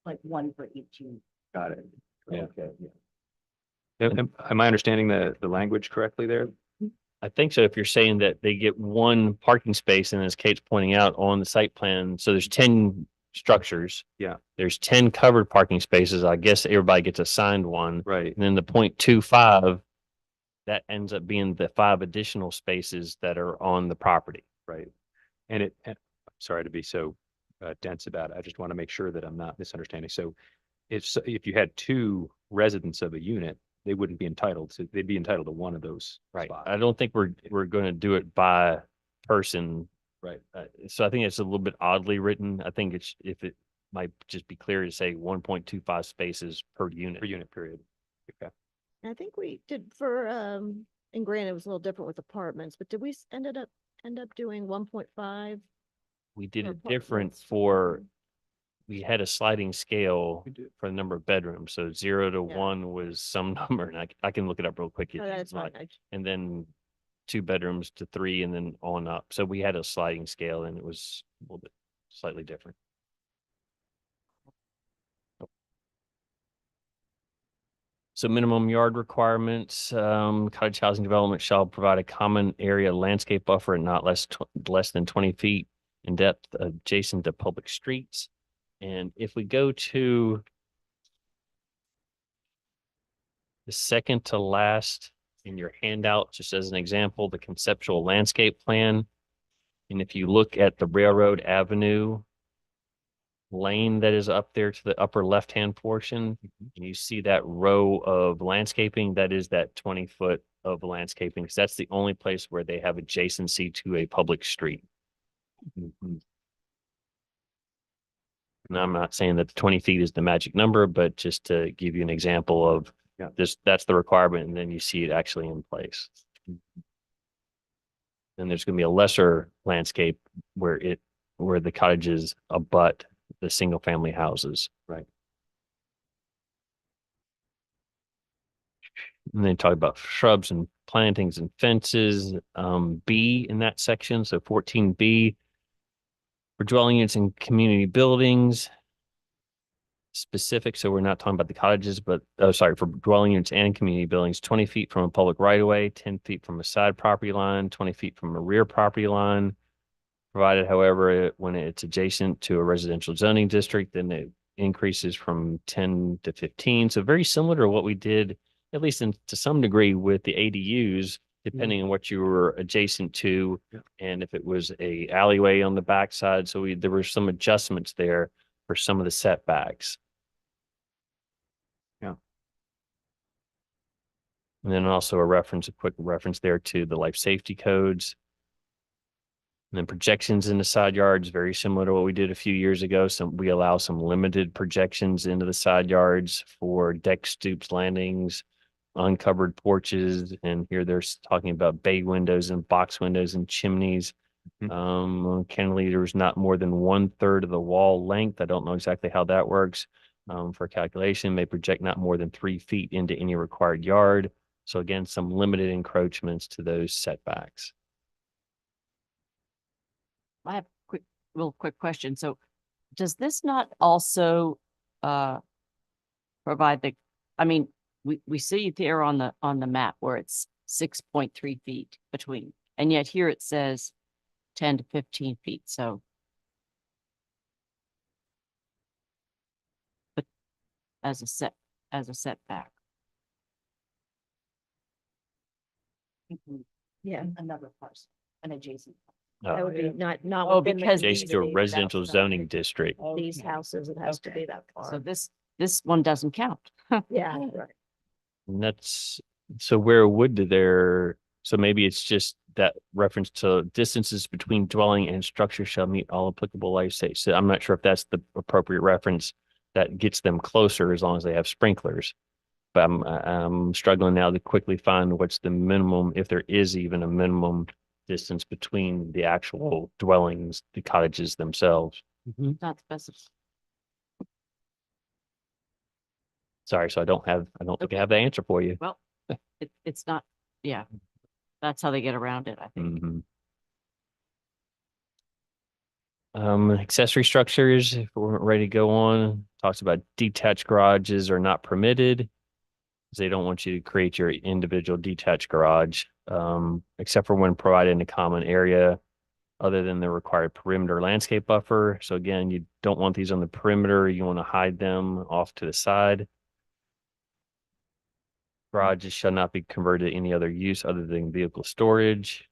Like 1 for each unit. Got it. Yeah. Okay. Am I understanding the language correctly there? I think so. If you're saying that they get one parking space, and as Kate's pointing out on the site plan, so there's 10 structures. Yeah. There's 10 covered parking spaces. I guess everybody gets assigned one. Right, And then the 0.25, that ends up being the 5 additional spaces that are on the property. right. I'm sorry to be so dense about it. I just want to make sure that I'm not misunderstanding. So if you had 2 residents of a unit, they wouldn't be entitled to, they'd be entitled to one of those Right. spots. I don't think we're going to do it by person. Right. So I think it's a little bit oddly written. I think if it might just be clear to say 1.25 spaces per unit. Per unit, period. Okay. I think we did for, and granted, it was a little different with apartments, but did we end up doing 1.5? We did for it different apartments? for, we had a sliding scale We do. for the number of bedrooms. So 0 to Yeah. 1 was some number, and I can look it up real quick. if Oh, you'd that's fine. like. And then 2 bedrooms to 3 and then on up. So we had a sliding scale and it was a little bit slightly different. So minimum yard requirements, cottage housing development shall provide a common area landscape buffer and not less than 20 feet in depth adjacent to public streets. And if we go to the second to last in your handout, just as an example, the conceptual landscape plan. And if you look at the Railroad Avenue lane that is up there to the upper left-hand portion, and you see that row of landscaping, that is that 20-foot of landscaping, because that's the only place where they have adjacency to a public street. And I'm not saying that the 20 feet is the magic number, but just to give you an example of this, that's the requirement, and then you see it actually in place. And there's going to be a lesser landscape where the cottages abut the single family houses. Right. And then talk about shrubs and plantings and fences. B in that section, so 14B for dwelling units and community buildings. Specific, so we're not talking about the cottages, but for dwelling units and community buildings, 20 feet from a public right of way, 10 feet from a side property line, 20 feet from a rear property line. Provided, however, when it's adjacent to a residential zoning district, then it increases from 10 to 15. So very similar to what we did, at least to some degree, with the ADUs, depending on what you were adjacent to, and if it was a alleyway on the backside. So there were some adjustments there for some of the setbacks. Yeah. And then also a quick reference there to the life safety codes. And then projections in the side yards, very similar to what we did a few years ago. We allow some limited projections into the side yards for deck stoops, landings, uncovered porches. And here they're talking about bay windows and box windows and chimneys. Cantilevers not more than 1/3 of the wall length. I don't know exactly how that works. For calculation, may project not more than 3 feet into any required yard. So again, some limited encroachments to those setbacks. I have real quick question. So does this not also provide we see it there on the map where it's 6.3 feet between, and yet here it says 10 to 15 feet. So but as a setback. Yeah, Another parcel, an adjacent. that would be not. Oh, within the because- Adjacent to a community, residential that's not zoning district. These houses, it has to be that So far. this one doesn't count. Yeah, right. And that's, so where would so maybe it's just that reference to distances between dwelling and structure shall meet all applicable life safety. So I'm not sure if that's the appropriate reference that gets them closer as long as they have sprinklers. But I'm struggling now to quickly find what's the minimum, if there is even a minimum distance between the actual dwellings, the cottages themselves. Not specific. Sorry, so I don't think I have the answer for you. Well, it's not, yeah. That's how they get around it, I think. Accessory structures, if we're ready to go on, talks about detached garages are not permitted. They don't want you to create your individual detached garage, except for when provided in a common area other than the required perimeter landscape buffer. So again, you don't want these on the perimeter. You want to hide them off to the side. Garages shall not be converted to any other use other than vehicle storage.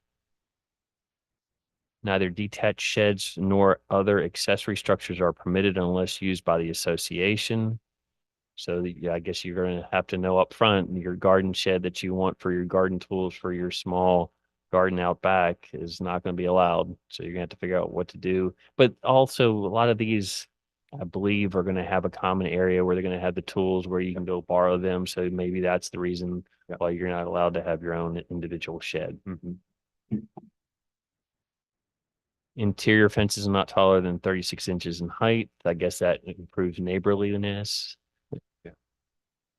Neither detached sheds nor other accessory structures are permitted unless used by the association. So yeah, I guess you're going to have to know up front your garden shed that you want for your garden tools for your small garden out back is not going to be allowed. So you're going to have to figure out what to do. But also a lot of these, I believe, are going to have a common area where they're going to have the tools where you can go borrow them. So maybe that's the reason why you're not allowed to have your own individual shed. Interior fences not taller than 36 inches in height. I guess that improves neighborliness.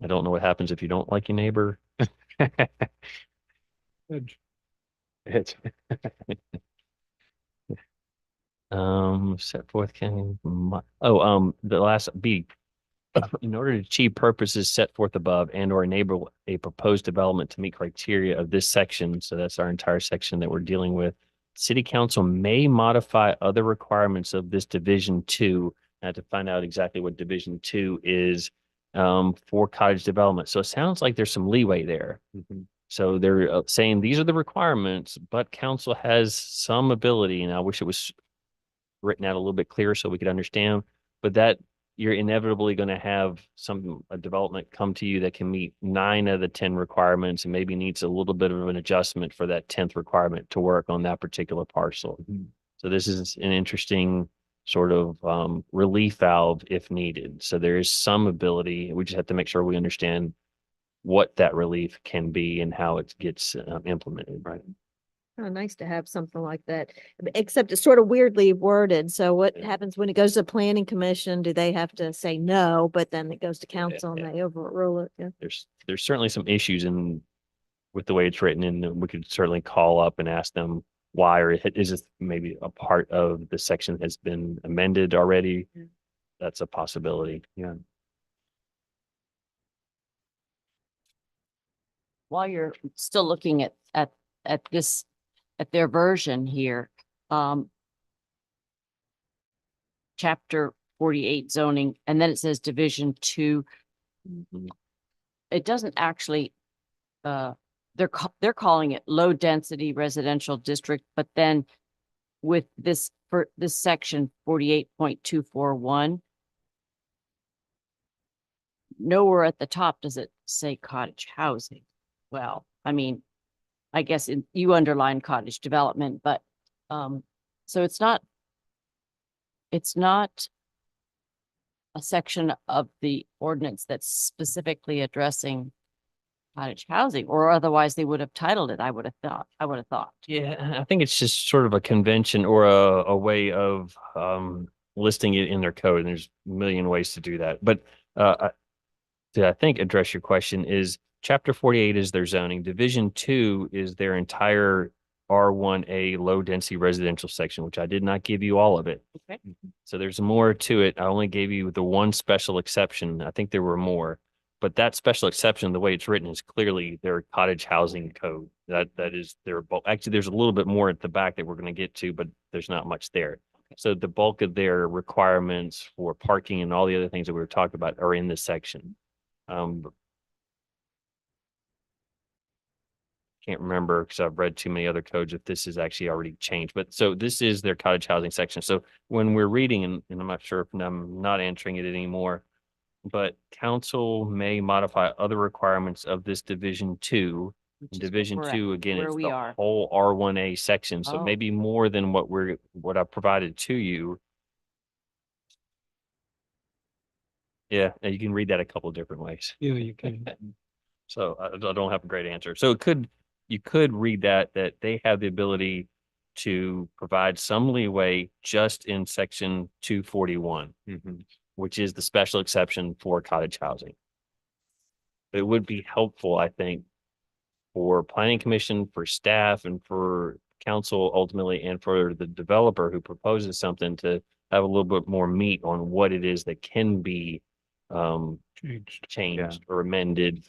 I don't know what happens if you don't like your neighbor. Edge. It's Set forth can, the last B. In order to achieve purposes set forth above and or enable a proposed development to meet criteria of this section, so that's our entire section that we're dealing with, City Council may modify other requirements of this Division 2. I had to find out exactly what Division 2 is for cottage development. So it sounds like there's some leeway there. So they're saying these are the requirements, but council has some ability, and I wish it was written out a little bit clearer so we could understand, but that you're inevitably going to have a development come to you that can meet 9 of the 10 requirements and maybe needs a little bit of an adjustment for that 10th requirement to work on that particular parcel. So this is an interesting sort of relief valve if needed. So there is some ability. We just have to make sure we understand what that relief can be and how it gets implemented. Right. Oh, nice to have something like that, except it's sort of weirdly worded. So what happens when it goes to planning commission? Do they have to say no, but then it goes to council and they overrule it? Yeah. There's certainly some issues with the way it's written, and we could certainly call up and ask them why, or is this maybe a part of the section has been amended already? Yeah. That's a possibility. yeah. While you're still looking at this, at their version here, chapter 48 zoning, and then it says Division 2. It doesn't actually, they're calling it low density residential district, but then with this, for this section 48.241, nowhere at the top does it say cottage housing. Well, I mean, I guess you underline cottage development, but so it's not a section of the ordinance that's specifically addressing cottage housing, or otherwise they would have titled it. I would have thought. Yeah, I think it's just sort of a convention or a way of listing it in their code. And there's a million ways to do that. But to I think address your question is chapter 48 is their zoning. Division 2 is their entire R1A low density residential section, which I did not give you all of it. Okay. So there's more to it. I only gave you the one special exception. I think there were more, but that special exception, the way it's written, is clearly their cottage housing code. That is their actually. There's a little bit more at the back that we're going to get to, but there's not much there. So the bulk of their requirements for parking and all the other things that we were talking about are in this section. Can't remember because I've read too many other codes if this is actually already changed. But so this is their cottage housing section. So when we're reading, and I'm not sure if I'm not answering it anymore, but council may modify other requirements of this Division 2. Which is Division correct, 2, again, where it's we the are. whole R1A section. So Oh. maybe more than what I provided to you. Yeah, and you can read that a couple of different ways. Yeah, you can. So I don't have a great answer. So you could read that they have the ability to provide some leeway just in section 241, which is the special exception for cottage housing. It would be helpful, I think, for planning commission, for staff, and for council ultimately, and for the developer who proposes something to have a little bit more meat on what it is that can be changed or amended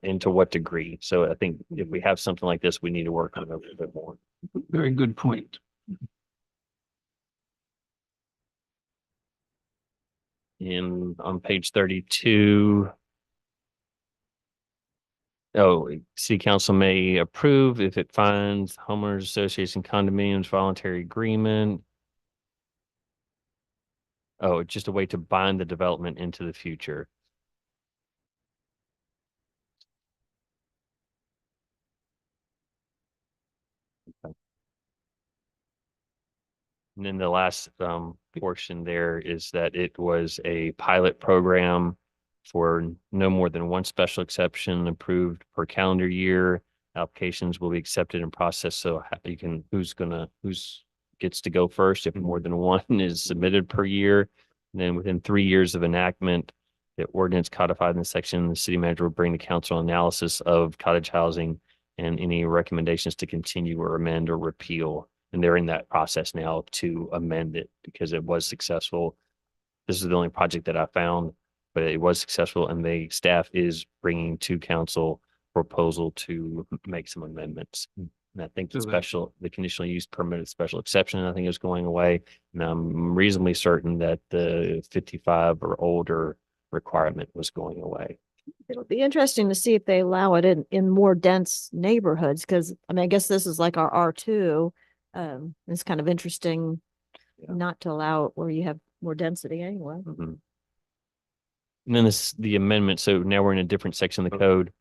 and to what degree. So I think if we have something like this, we need to work on it a little bit more. Very good point. And on page 32, city council may approve if it finds homeowners association condominiums voluntary agreement. Oh, it's just a way to bind the development into the future. And then the last portion there is that it was a pilot program for no more than one special exception approved per calendar year. Applications will be accepted and processed. So you can, who's gets to go first if more than one is submitted per year. And then within 3 years of enactment, the ordinance codified in the section, the city manager will bring to council analysis of cottage housing and any recommendations to continue or amend or repeal. And they're in that process now to amend it because it was successful. This is the only project that I found, but it was successful, and the staff is bringing to council proposal to make some amendments. And I think the conditional use permitted special exception, I think, is going away. And I'm reasonably certain that the 55 or older requirement was going away. It'll be interesting to see if they allow it in more dense neighborhoods, because I mean, I guess this is like our R2. It's kind of interesting not to allow it where you have more density anyway. Mm-hmm. And then the amendment. So now we're in a different section of the code.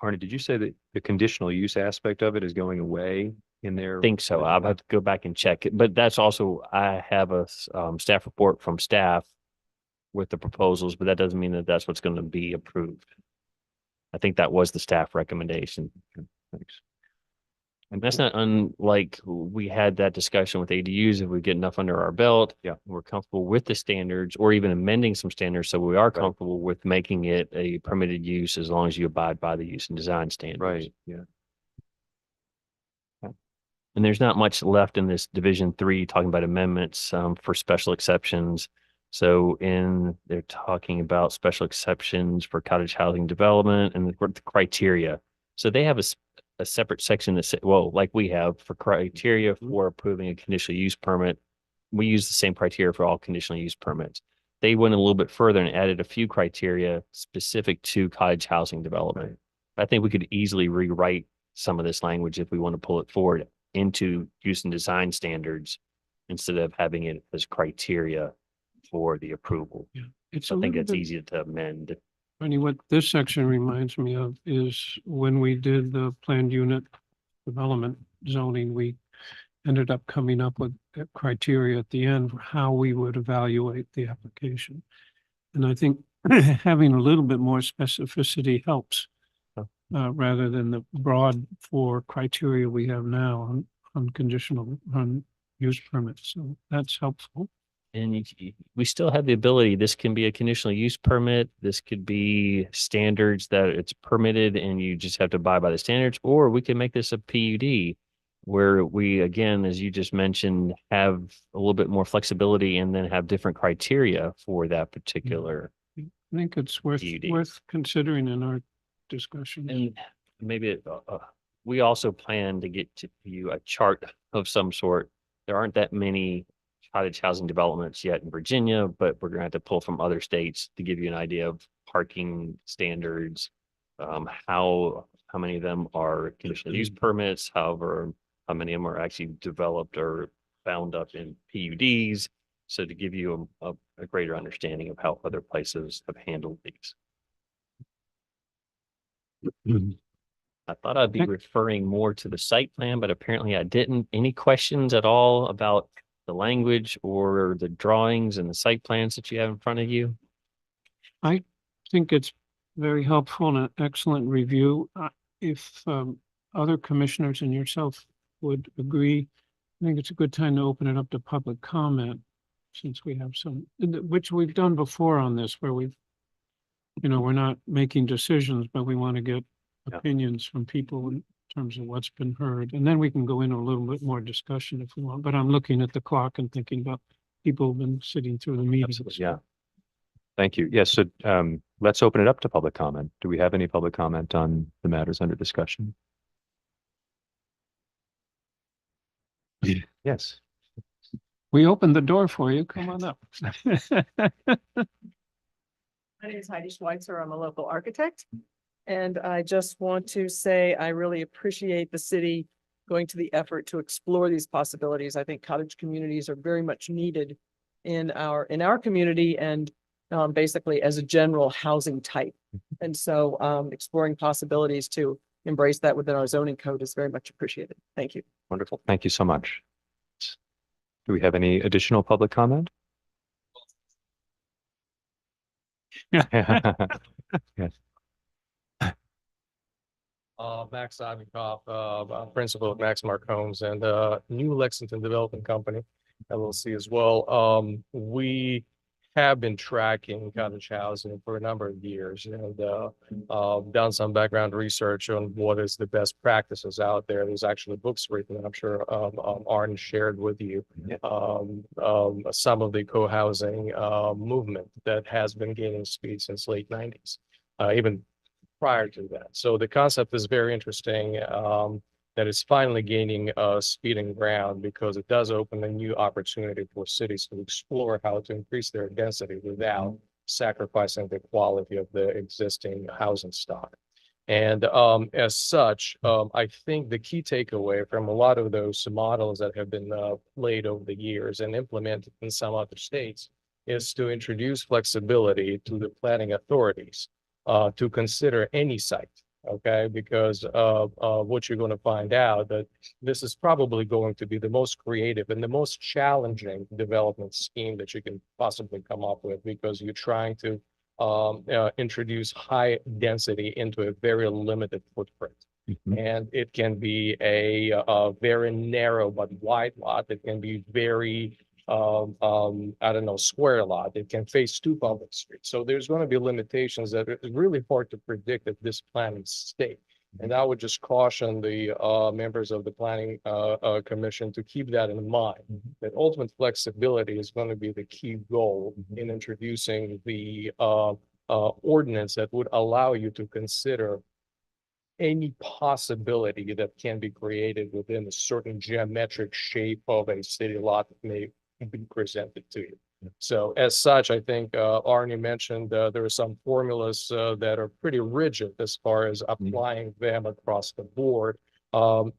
Arnie, did you say that the conditional use aspect of it is going away in there? I think so. I'll have to go back and check it, but that's also, I have a staff report from staff with the proposals, but that doesn't mean that that's what's going to be approved. I think that was the staff recommendation. Thanks. And that's not unlike we had that discussion with ADUs. If we get enough under our belt, we're comfortable with the standards or even amending some standards. So we are comfortable with making it a permitted use as long as you abide by the use and design standards. Right. Yeah. And there's not much left in this Division 3 talking about amendments for special exceptions. So they're talking about special exceptions for cottage housing development and the criteria. So they have a separate section that says, well, like we have for criteria for approving a conditional use permit. We use the same criteria for all conditional use permits. They went a little bit further and added a few criteria specific to cottage housing development. I think we could easily rewrite some of this language if we want to pull it forward into use and design standards instead of having it as criteria for the approval. Yeah. I think it's easy to amend. What this section reminds me of is when we did the planned unit development zoning, we ended up coming up with a criteria at the end for how we would evaluate the application. And I think having a little bit more specificity helps rather than the broad 4 criteria we have now on conditional use permits. So that's helpful. And we still have the ability, this can be a conditional use permit. This could be standards that it's permitted and you just have to abide by the standards, or we can make this a PUD where we, again, as you just mentioned, have a little bit more flexibility and then have different criteria for that particular. I think it's worth considering in our discussion. And maybe we also plan to get to you a chart of some sort. There aren't that many cottage housing developments yet in Virginia, but we're going to have to pull from other states to give you an idea of parking standards, how many of them are conditional use permits, however, how many of them are actually developed or bound up in PUDs. So to give you a greater understanding of how other places have handled these. I thought I'd be referring more to the site plan, but apparently I didn't. Any questions at all about the language or the drawings and the site plans that you have in front of you? I think it's very helpful and an excellent review. If other commissioners and yourself would agree, I think it's a good time to open it up to public comment, since we have some, which we've done before on this, where we're not making decisions, but we want to get opinions from people in terms of what's been heard. And then we can go into a little bit more discussion if we want, but I'm looking at the clock and thinking about people who've been sitting through the meetings. Absolutely, yeah. Thank you. Yes, so let's open it up to public comment. Do we have any public comment on the matters under discussion? Yes. We opened the door for you. Come on up. My name is Heidi Schweitzer. I'm a local architect. And I just want to say I really appreciate the city going to the effort to explore these possibilities. I think cottage communities are very much needed in our community and basically as a general housing type. And so exploring possibilities to embrace that within our zoning code is very much appreciated. Thank you. Wonderful. Thank you so much. Do we have any additional public comment? Yeah. Yes. Max Ivankoff, principal of Maxmark Homes and New Lexington Development Company, LLC as well. We have been tracking cottage housing for a number of years and done some background research on what is the best practices out there. There's actually books written, and I'm sure Arden shared with you some of the co-housing movement that has been gaining speed since late 90s, even prior to that. So the concept is very interesting, that is finally gaining speed and ground because it does open a new opportunity for cities to explore how to increase their density without sacrificing the quality of the existing housing stock. And as such, I think the key takeaway from a lot of those models that have been laid over the years and implemented in some other states is to introduce flexibility to the planning authorities to consider any site, okay? Because what you're going to find out that this is probably going to be the most creative and the most challenging development scheme that you can possibly come up with because you're trying to introduce high density into a very limited footprint. And it can be a very narrow but wide lot. It can be very I don't know, square lot. It can face two public streets. So there's going to be limitations that are really hard to predict at this planning state. And I would just caution the members of the planning commission to keep that in mind, that ultimate flexibility is going to be the key goal in introducing the ordinance that would allow you to consider any possibility that can be created within a certain geometric shape of a city lot that may be presented to you. So as such, I think Arnie mentioned there are some formulas that are pretty rigid as far as applying them across the board. I,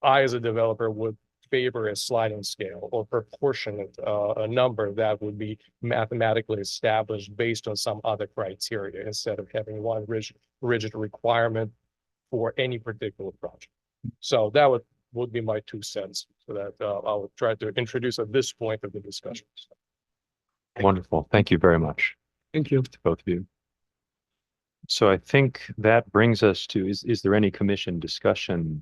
as a developer, would favor a sliding scale or proportionate a number that would be mathematically established based on some other criteria instead of having one rigid requirement for any particular project. So that would be my 2 cents so that I would try to introduce at this point of the discussion. Wonderful. Thank you very much Thank you. to both of you. So I think that brings us to, is there any commission discussion?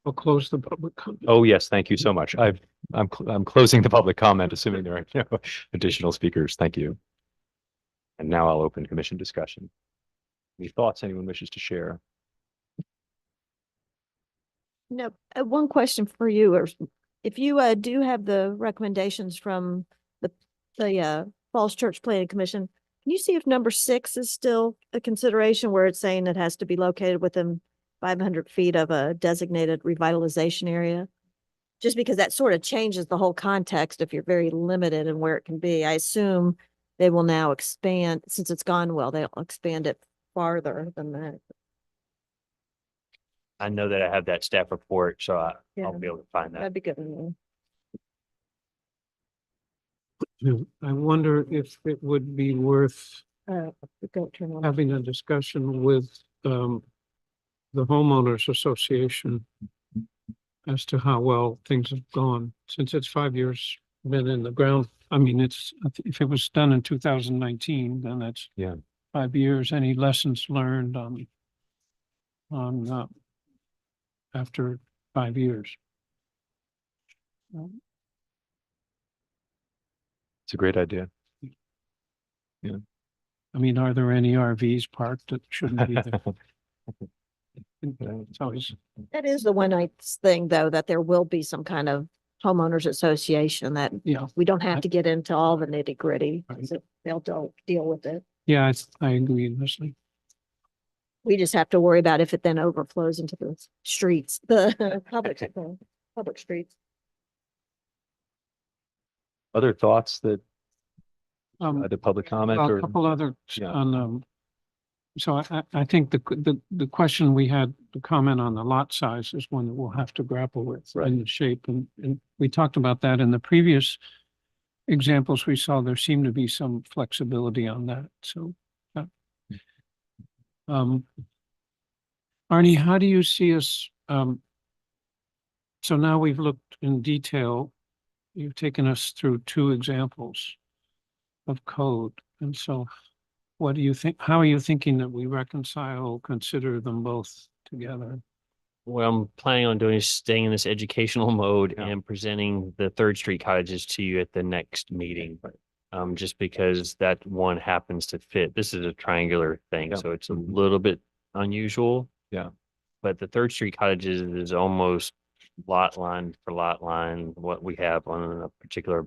I'll close the public comment. Oh, yes, thank you so much. I'm closing the public comment, assuming there are no additional speakers. Thank you. And now I'll open commission discussion. Any thoughts anyone wishes to share? No, one question for you, or if you do have the recommendations from the Falls Church Planning Commission, can you see if number 6 is still a consideration where it's saying it has to be located within 500 feet of a designated revitalization area? Just because that sort of changes the whole context if you're very limited in where it can be. I assume they will now expand, since it's gone well, they'll expand it farther than that. I know that I have that staff report, so I'll Yeah. be able to find that. That'd be good to know. I wonder if it would be worth Don't turn on. having a discussion with the homeowners association as to how well things have gone since it's 5 years been in the ground. I mean, if it was done in 2019, then that's 5 years. Any lessons learned on after 5 years? It's a great idea. I mean, are there any RVs parked that shouldn't be there? It's always, That is the one night thing, though, that there will be some kind of homeowners association that Yeah, we don't have to get into all the nitty gritty. Right. They'll deal with it. yeah, I agree, Leslie. We just have to worry about if it then overflows into the streets, the public streets. Other thoughts that, Um, the public comment well, a or? couple other Yeah. on, so I think the question we had, the comment on the lot size is one that we'll have to grapple with Right. and the shape. And we talked about that in the previous examples we saw. There seemed to be some flexibility on that. So, Arnie, how do you see us, so now we've looked in detail. You've taken us through two examples of code. And so what do you think, how are you thinking that we reconcile, consider them both together? What I'm planning on doing is staying in this educational mode Yeah. and presenting the Third Street cottages to you at the next meeting. Just because that one happens to fit. This is a triangular thing, Yeah. so it's a Mhm. little bit unusual. Yeah. But the Third Street cottages is almost lot line for lot line, what we have on a particular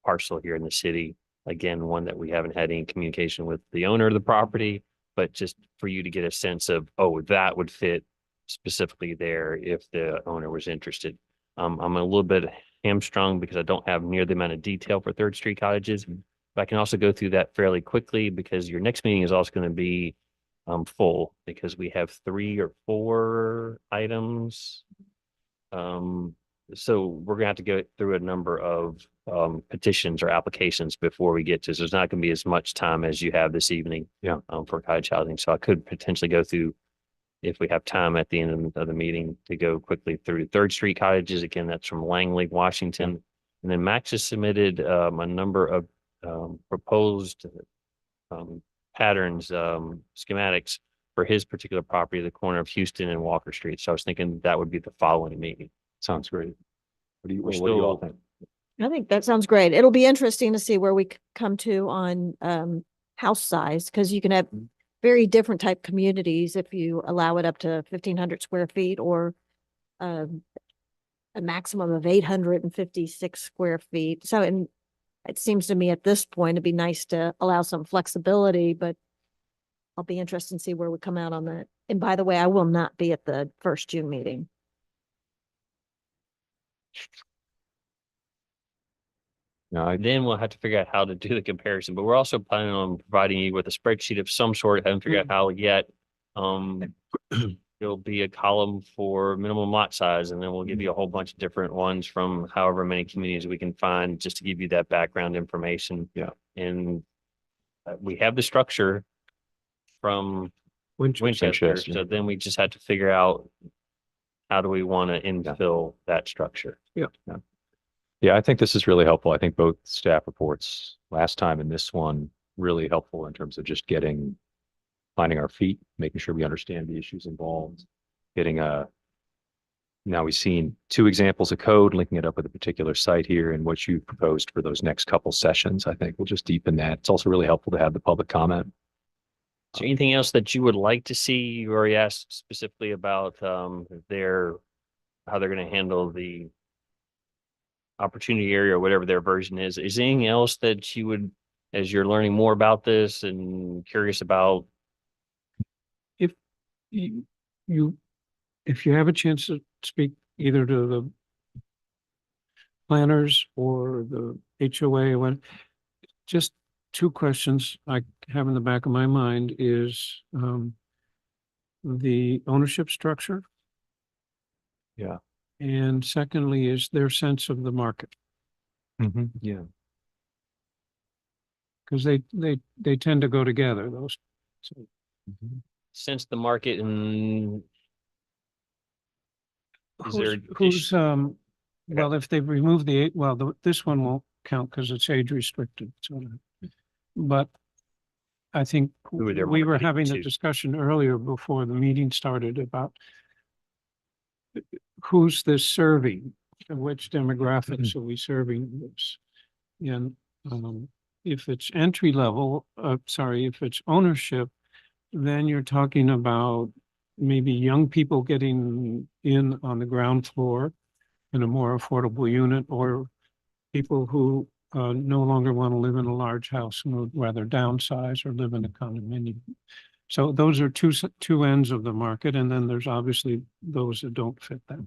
parcel here in the city. Again, one that we haven't had any communication with the owner of the property, but just for you to get a sense of, oh, that would fit specifically there if the owner was interested. I'm a little bit hamstrung because I don't have near the amount of detail for Third Street cottages. But I can also go through that fairly quickly because your next meeting is also going to be full because we have 3 or 4 items. So we're gonna have to go through a number of petitions or applications before we get to, so there's not gonna be as much time as you have this evening. Yeah. For cottage housing, so I could potentially go through, if we have time at the end of the meeting, to go quickly through Third Street cottages. Again, that's from Langley, Washington. And then Max has submitted a number of proposed patterns, schematics for his particular property, the corner of Houston and Walker Street. So I was thinking that would be the following meeting. Sounds great. What do you, We're what do you all still- think? I think that sounds great. It'll be interesting to see where we come to on house size, because you can have very different type communities if you allow it up to 1,500 square feet or a maximum of 856 square feet. So, and it seems to me at this point, it'd be nice to allow some flexibility, but I'll be interested to see where we come out on that. And by the way, I will not be at the first June meeting. No, I, Then we'll have to figure out how to do the comparison, but we're also planning on providing you with a spreadsheet of some sort. Haven't figured out how yet. There'll be a column for minimum lot size, and then we'll give you a whole bunch of different ones from however many communities we can find, just to give you that background information. Yeah. And we have the structure from Winchester. Winchester, so then we just had to figure out how do we want to infill that structure. yeah, I think this is really helpful. I think both staff reports last time and this one really helpful in terms of just finding our feet, making sure we understand the issues involved, getting now we've seen 2 examples of code, linking it up with a particular site here and what you proposed for those next couple sessions. I think we'll just deepen that. It's also really helpful to have the public comment. Is there anything else that you would like to see? You already asked specifically about how they're going to handle the opportunity area or whatever their version is. Is there anything else that you would, as you're learning more about this and curious about? If you have a chance to speak either to the planners or the HOA, when just 2 questions I have in the back of my mind is the ownership structure. Yeah. And secondly, is their sense of the market, Yeah. because they tend to go together, those. So, Sense the market and is there who's, well, if they remove this one won't count because it's age restricted, so. But I think Who would there we were wanna be having a to? discussion earlier before the meeting started about who's this serving, and which demographics are we serving this? And if it's entry level, if it's ownership, then you're talking about maybe young people getting in on the ground floor in a more affordable unit, or people who no longer want to live in a large house and would rather downsize or live in a condominium. So those are two ends of the market, and then there's obviously those that don't fit that.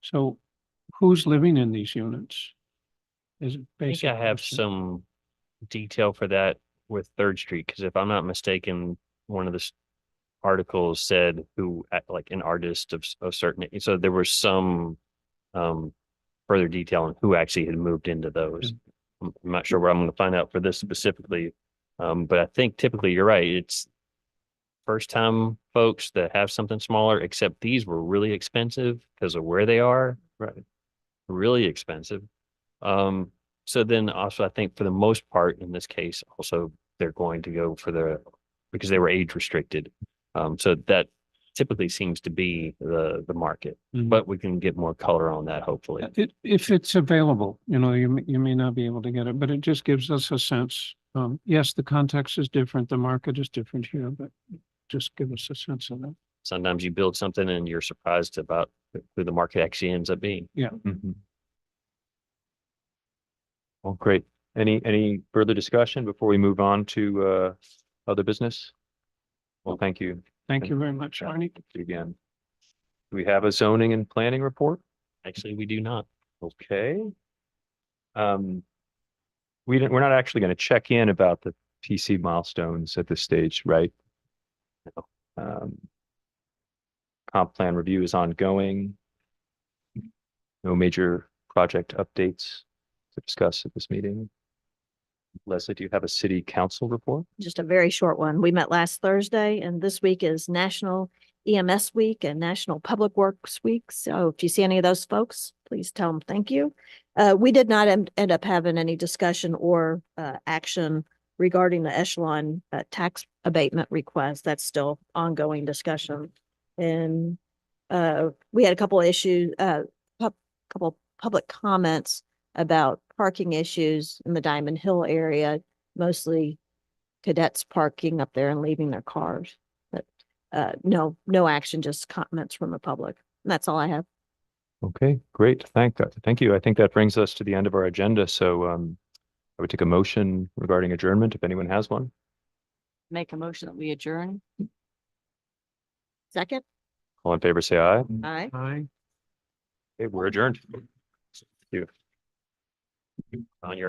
So who's living in these units? Is it I think basic I have question. some detail for that with Third Street, because if I'm not mistaken, one of the articles said who, like an artist of certain, so there was some further detail on who actually had moved into those. I'm not sure where I'm going to find out for this specifically. But I think typically you're right. It's first time folks that have something smaller, except these were really expensive because of where they are. Right. Really expensive. So then also I think for the most part in this case, also they're going to go for because they were age restricted. So that typically seems to be the market, Mhm. but we can get more color on that hopefully. If it's available, you may not be able to get it, but it just gives us a sense. Yes, the context is different, the market is different here, but just give us a sense of that. Sometimes you build something and you're surprised about who the market actually ends up being. Mhm. Well, great. Any further discussion before we move on to other business? Well, thank you. Thank you very much, Arnie. Thank you again. Do we have a zoning and planning report? Actually, we do not. Okay. We're not actually going to check in about the PC milestones at this stage, right? Um, comp plan review is ongoing. No major project updates to discuss at this meeting. Leslie, do you have a city council report? Just a very short one. We met last Thursday, and this week is National EMS Week and National Public Works Week. So if you see any of those folks, please tell them thank you. We did not end up having any discussion or action regarding the echelon tax abatement request. That's still ongoing discussion. And we had a couple of issues, couple public comments about parking issues in the Diamond Hill area, mostly cadets parking up there and leaving their cars. But no action, just comments from the public. And that's all I have. Okay, great. Thank you. I think that brings us to the end of our agenda. So I would take a motion regarding adjournment if anyone has one. Make a motion that we adjourn. Second? All in favor, say aye. Aye. Aye. Okay, we're adjourned. Thank you. On your